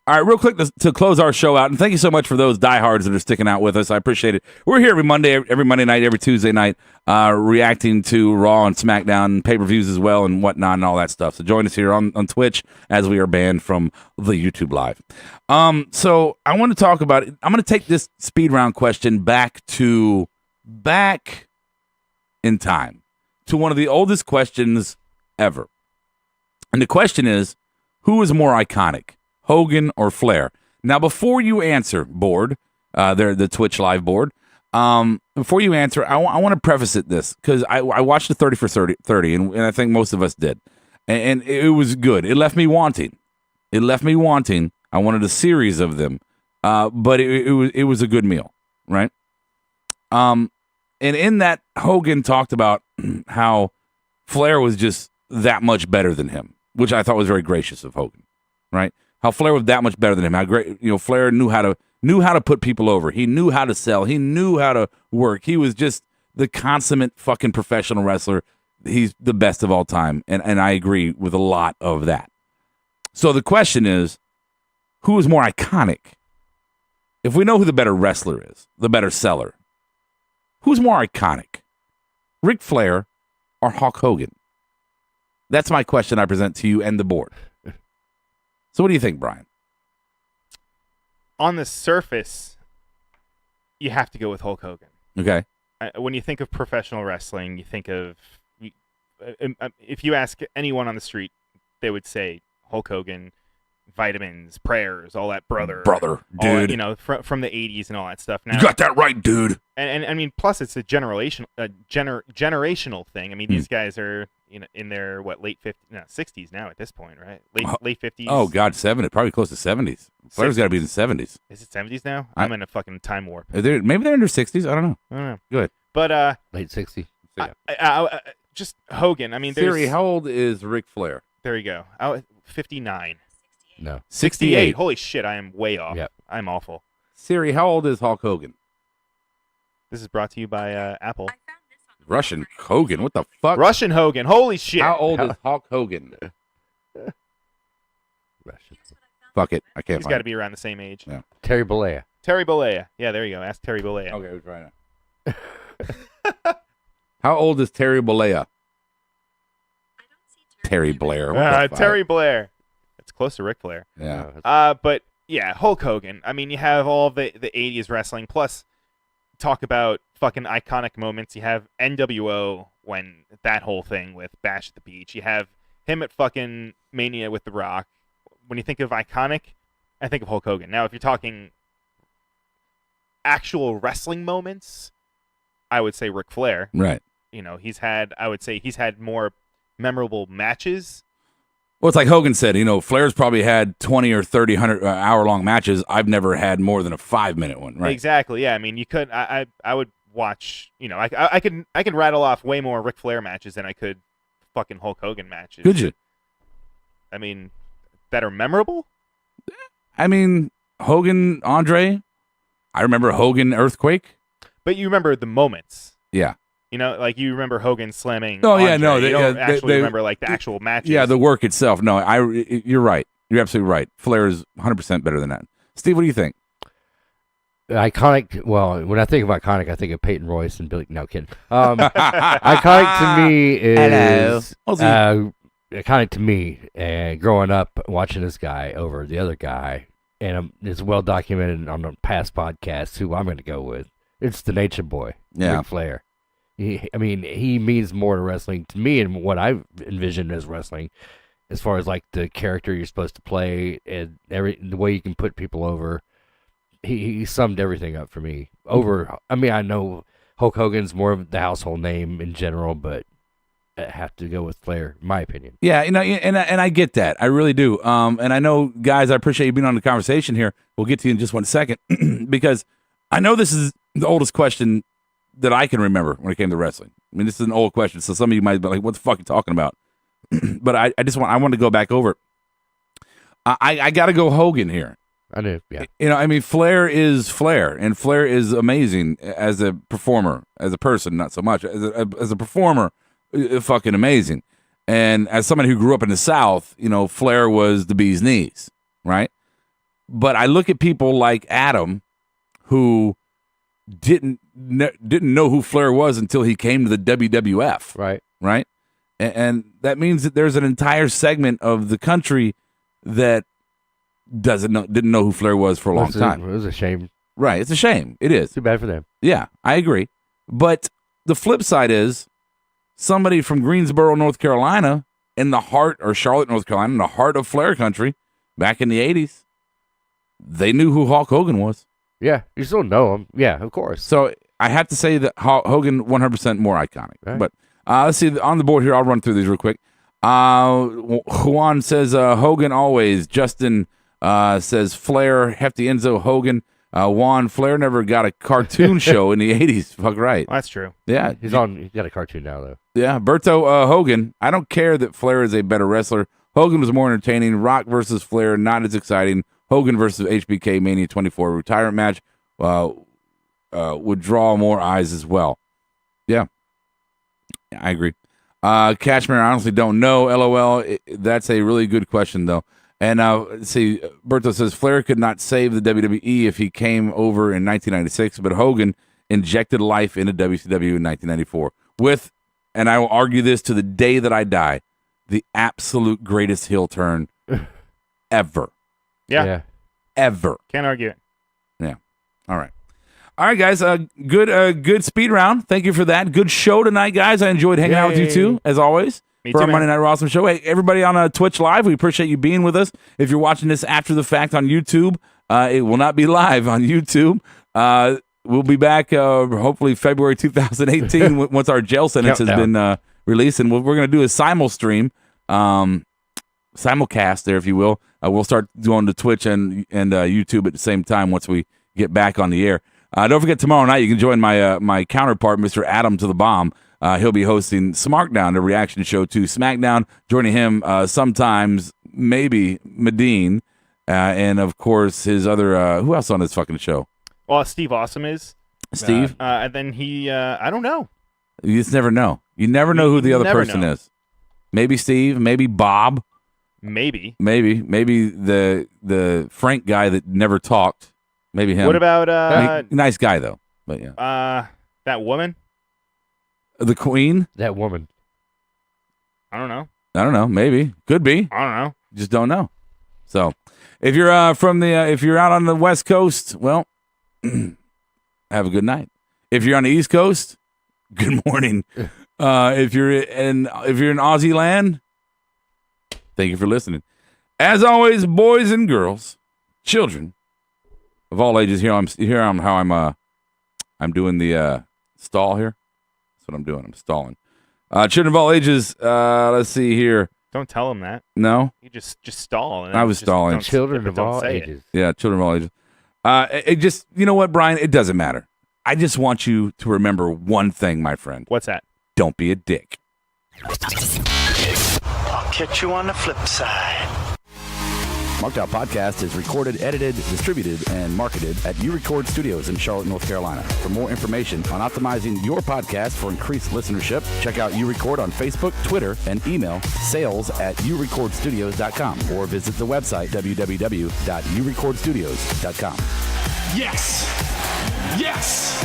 All right, real quick to close our show out, and thank you so much for those diehards that are sticking out with us. I appreciate it. We're here every Monday night, every Tuesday night, reacting to Raw and SmackDown, pay-per-views as well, and whatnot, and all that stuff. So join us here on Twitch as we are banned from the YouTube Live. So I want to talk about it. I'm going to take this speed round question back in time to one of the oldest questions ever. And the question is, who is more iconic, Hogan or Flair? Now, before you answer, board, the Twitch Live board, before you answer, I want to preface this because I watched the 30 for 30, and I think most of us did. And it was good. It left me wanting. I wanted a series of them, but it was a good meal, right? And in that, Hogan talked about how Flair was just that much better than him, which I thought was very gracious of Hogan, right? How Flair was that much better than him. How great, Flair knew how to put people over. He knew how to sell. He knew how to work. He was just the consummate fucking professional wrestler. He's the best of all time, and I agree with a lot of that. So the question is, who is more iconic? If we know who the better wrestler is, the better seller, who's more iconic, Ric Flair or Hulk Hogan? That's my question I present to you and the board. So what do you think, Brian? On the surface, you have to go with Hulk Hogan. Okay. When you think of professional wrestling, you think of... if you ask anyone on the street, they would say Hulk Hogan, vitamins, prayers, all that brother, dude. That, from the 80s and all that stuff. Now, you got that right, dude. And I mean, plus it's a generational thing. I mean, these guys are in their late 60s now at this point, right? Late 50s. Oh God, probably close to 70s. Flair's got to be in the 70s. Is it 70s now? I'm in a fucking time warp. Maybe they're in their 60s. I don't know. I don't know. Good. But late 60s. Just Hogan. I mean, Siri, how old is Ric Flair? There you go. 59. No. 68. Holy shit, I am way off. Yep. I'm awful. Siri, how old is Hulk Hogan? This is brought to you by Apple. Russian Hogan? What the fuck? Russian Hogan. Holy shit. How old is Hulk Hogan? Russian. Fuck it. I can't He's find got to it. be around the same age. Yeah. Terry Bollea. Terry Bollea. Yeah, there you go. Ask Terry Bollea. Okay, we're trying to. How old is Terry Bollea? Terry Blair. What the fuck? Terry Blair. It's close to Ric Flair. Yeah. But yeah, Hulk Hogan. I mean, you have all the 80s wrestling. Plus, talk about fucking iconic moments. You have NWO when that whole thing with Bash at the Beach. You have him at fucking Mania with The Rock. When you think of iconic, I think of Hulk Hogan. Now, if you're talking actual wrestling moments, I would say Ric Flair. Right. You know, I would say he's had more memorable matches. Well, it's like Hogan said, Flair's probably had 20 or 30 hour-long matches. I've never had more than a 5-minute one, right? Exactly, yeah. I mean, you could, I would watch, I could rattle off way more Ric Flair matches than I could fucking Hulk Hogan matches. Could you? I mean, that are memorable? I mean, Hogan, Andre. I remember Hogan Earthquake. But you remember the moments. Yeah. Like you remember Hogan slamming. Oh, Andre. yeah, no. You don't actually remember like the actual matches. Yeah, the work itself. No, you're right. You're absolutely right. Flair is 100% better than that. Steve, what do you think? Iconic. Well, when I think of iconic, I think of Peyton Royce and Billy. No, kidding. Iconic to me is iconic to me. Growing up watching this guy over the other guy, and it's well documented on the past podcasts. Who I'm going to go with? It's the Nature Boy, Ric Flair. He means more to wrestling to me and what I envisioned as wrestling, as far as like the character you're supposed to play and the way you can put people over. He summed everything up for me. I know Hulk Hogan's more of the household name in general, but I have to go with Flair, in my opinion. Yeah, and I get that. I really do. And I know, guys, I appreciate you being on the conversation here. We'll get to you in just 1 second because I know this is the oldest question that I can remember when it came to wrestling. I mean, this is an old question, so some of you might be like, what the fuck are you talking about? But I want to go back over it. I got to go Hogan here. I do, yeah. Flair is Flair, and Flair is amazing as a performer, as a person, not so much. As a performer, fucking amazing. And as someone who grew up in the South, Flair was the bee's knees, right? But I look at people like Adam, who didn't know who Flair was until he came to the WWF. Right. And that means that there's an entire segment of the country that didn't know who Flair was for a long time. It was a shame. Right. It's a shame. It is. Too bad for them. Yeah, I agree. But the flip side is somebody from Greensboro, North Carolina, Charlotte, North Carolina, in the heart of Flair country, back in the 80s, they knew who Hulk Hogan was. Yeah, you still know him. Yeah, of course. So I have to say that Hogan 100% more iconic. Right. But let's see on the board here. I'll run through these real quick. Juan says Hogan always. Justin says Flair, Hefty Enzo, Hogan. Juan, Flair never got a cartoon show in the 80s. Fuck right. Well, that's true. Yeah. He's got a cartoon now, though. Yeah. Berto Hogan. I don't care that Flair is a better wrestler. Hogan was more entertaining. Rock versus Flair, not as exciting. Hogan versus HBK Mania 24 retirement match would draw more eyes as well. Yeah, I agree. Cashmere, I honestly don't know. LOL. That's a really good question, though. And let's see, Berto says Flair could not save the WWE if he came over in 1996, but Hogan injected life into WCW in 1994 and I will argue this to the day that I die, the absolute greatest heel turn ever. Yeah. Ever. Can't argue it. Yeah. All right, guys. Good speed round. Thank you for that. Good show tonight, guys. I enjoyed hanging out with you too, as always. Me for too, our Monday man. Night Raw show. Hey, everybody on Twitch Live, we appreciate you being with us. If you're watching this after the fact on YouTube, it will not be live on YouTube. We'll be back hopefully February 2018 once our jail sentence has been released, and what we're going to do is simul stream simulcast there, if you will. We'll start going to Twitch and YouTube at the same time once we get back on the air. Don't forget, tomorrow night you can join my counterpart, Mr. Adam to the Bomb. He'll be hosting Smarkdown, the reaction show to SmackDown. Joining him sometimes, maybe Medine, and of course his other. Who else on this fucking show? Well, Steve Awesome is. Steve, and then he. I don't know. You just never know. You never know who the other person is. Maybe Steve. Maybe Bob. Maybe the Frank guy that never talked. Maybe him. What about nice guy though? But yeah. That woman. The Queen. That woman. I don't know. Maybe. Could be. I don't know. Just don't know. So, if you're if you're out on the West Coast, well, have a good night. If you're on the East Coast, good morning. If you're in Aussie land, thank you for listening. As always, boys and girls, children of all ages. I'm doing the stall here. That's what I'm doing. I'm stalling. Children of all ages. Let's see here. Don't tell them that. No, you just stall. I was stalling. Children of all ages. Yeah, children of all ages. It just, you know what, Brian? It doesn't matter. I just want you to remember one thing, my friend. What's that? Don't be a dick. I'll catch you on the flip side. Marked Out Podcast is recorded, edited, distributed, and marketed at U-Record Studios in Charlotte, North Carolina. For more information on optimizing your podcast for increased listenership, check out U-Record on Facebook, Twitter, and email sales@urecordstudios.com or visit the website www.urecordstudios.com. Yes! Yes!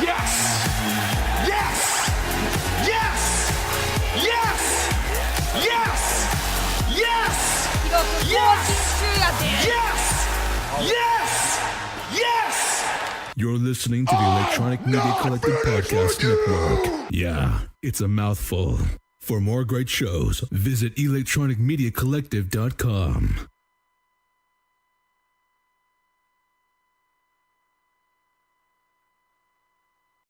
Yes! Yes! Yes! Yes! Yes! Yes! Yes! Yes! Yes! Yes! You're listening to the Electronic Media Collective Podcast Network. Yeah, it's a mouthful. For more great shows, visit electronicmediacollective.com.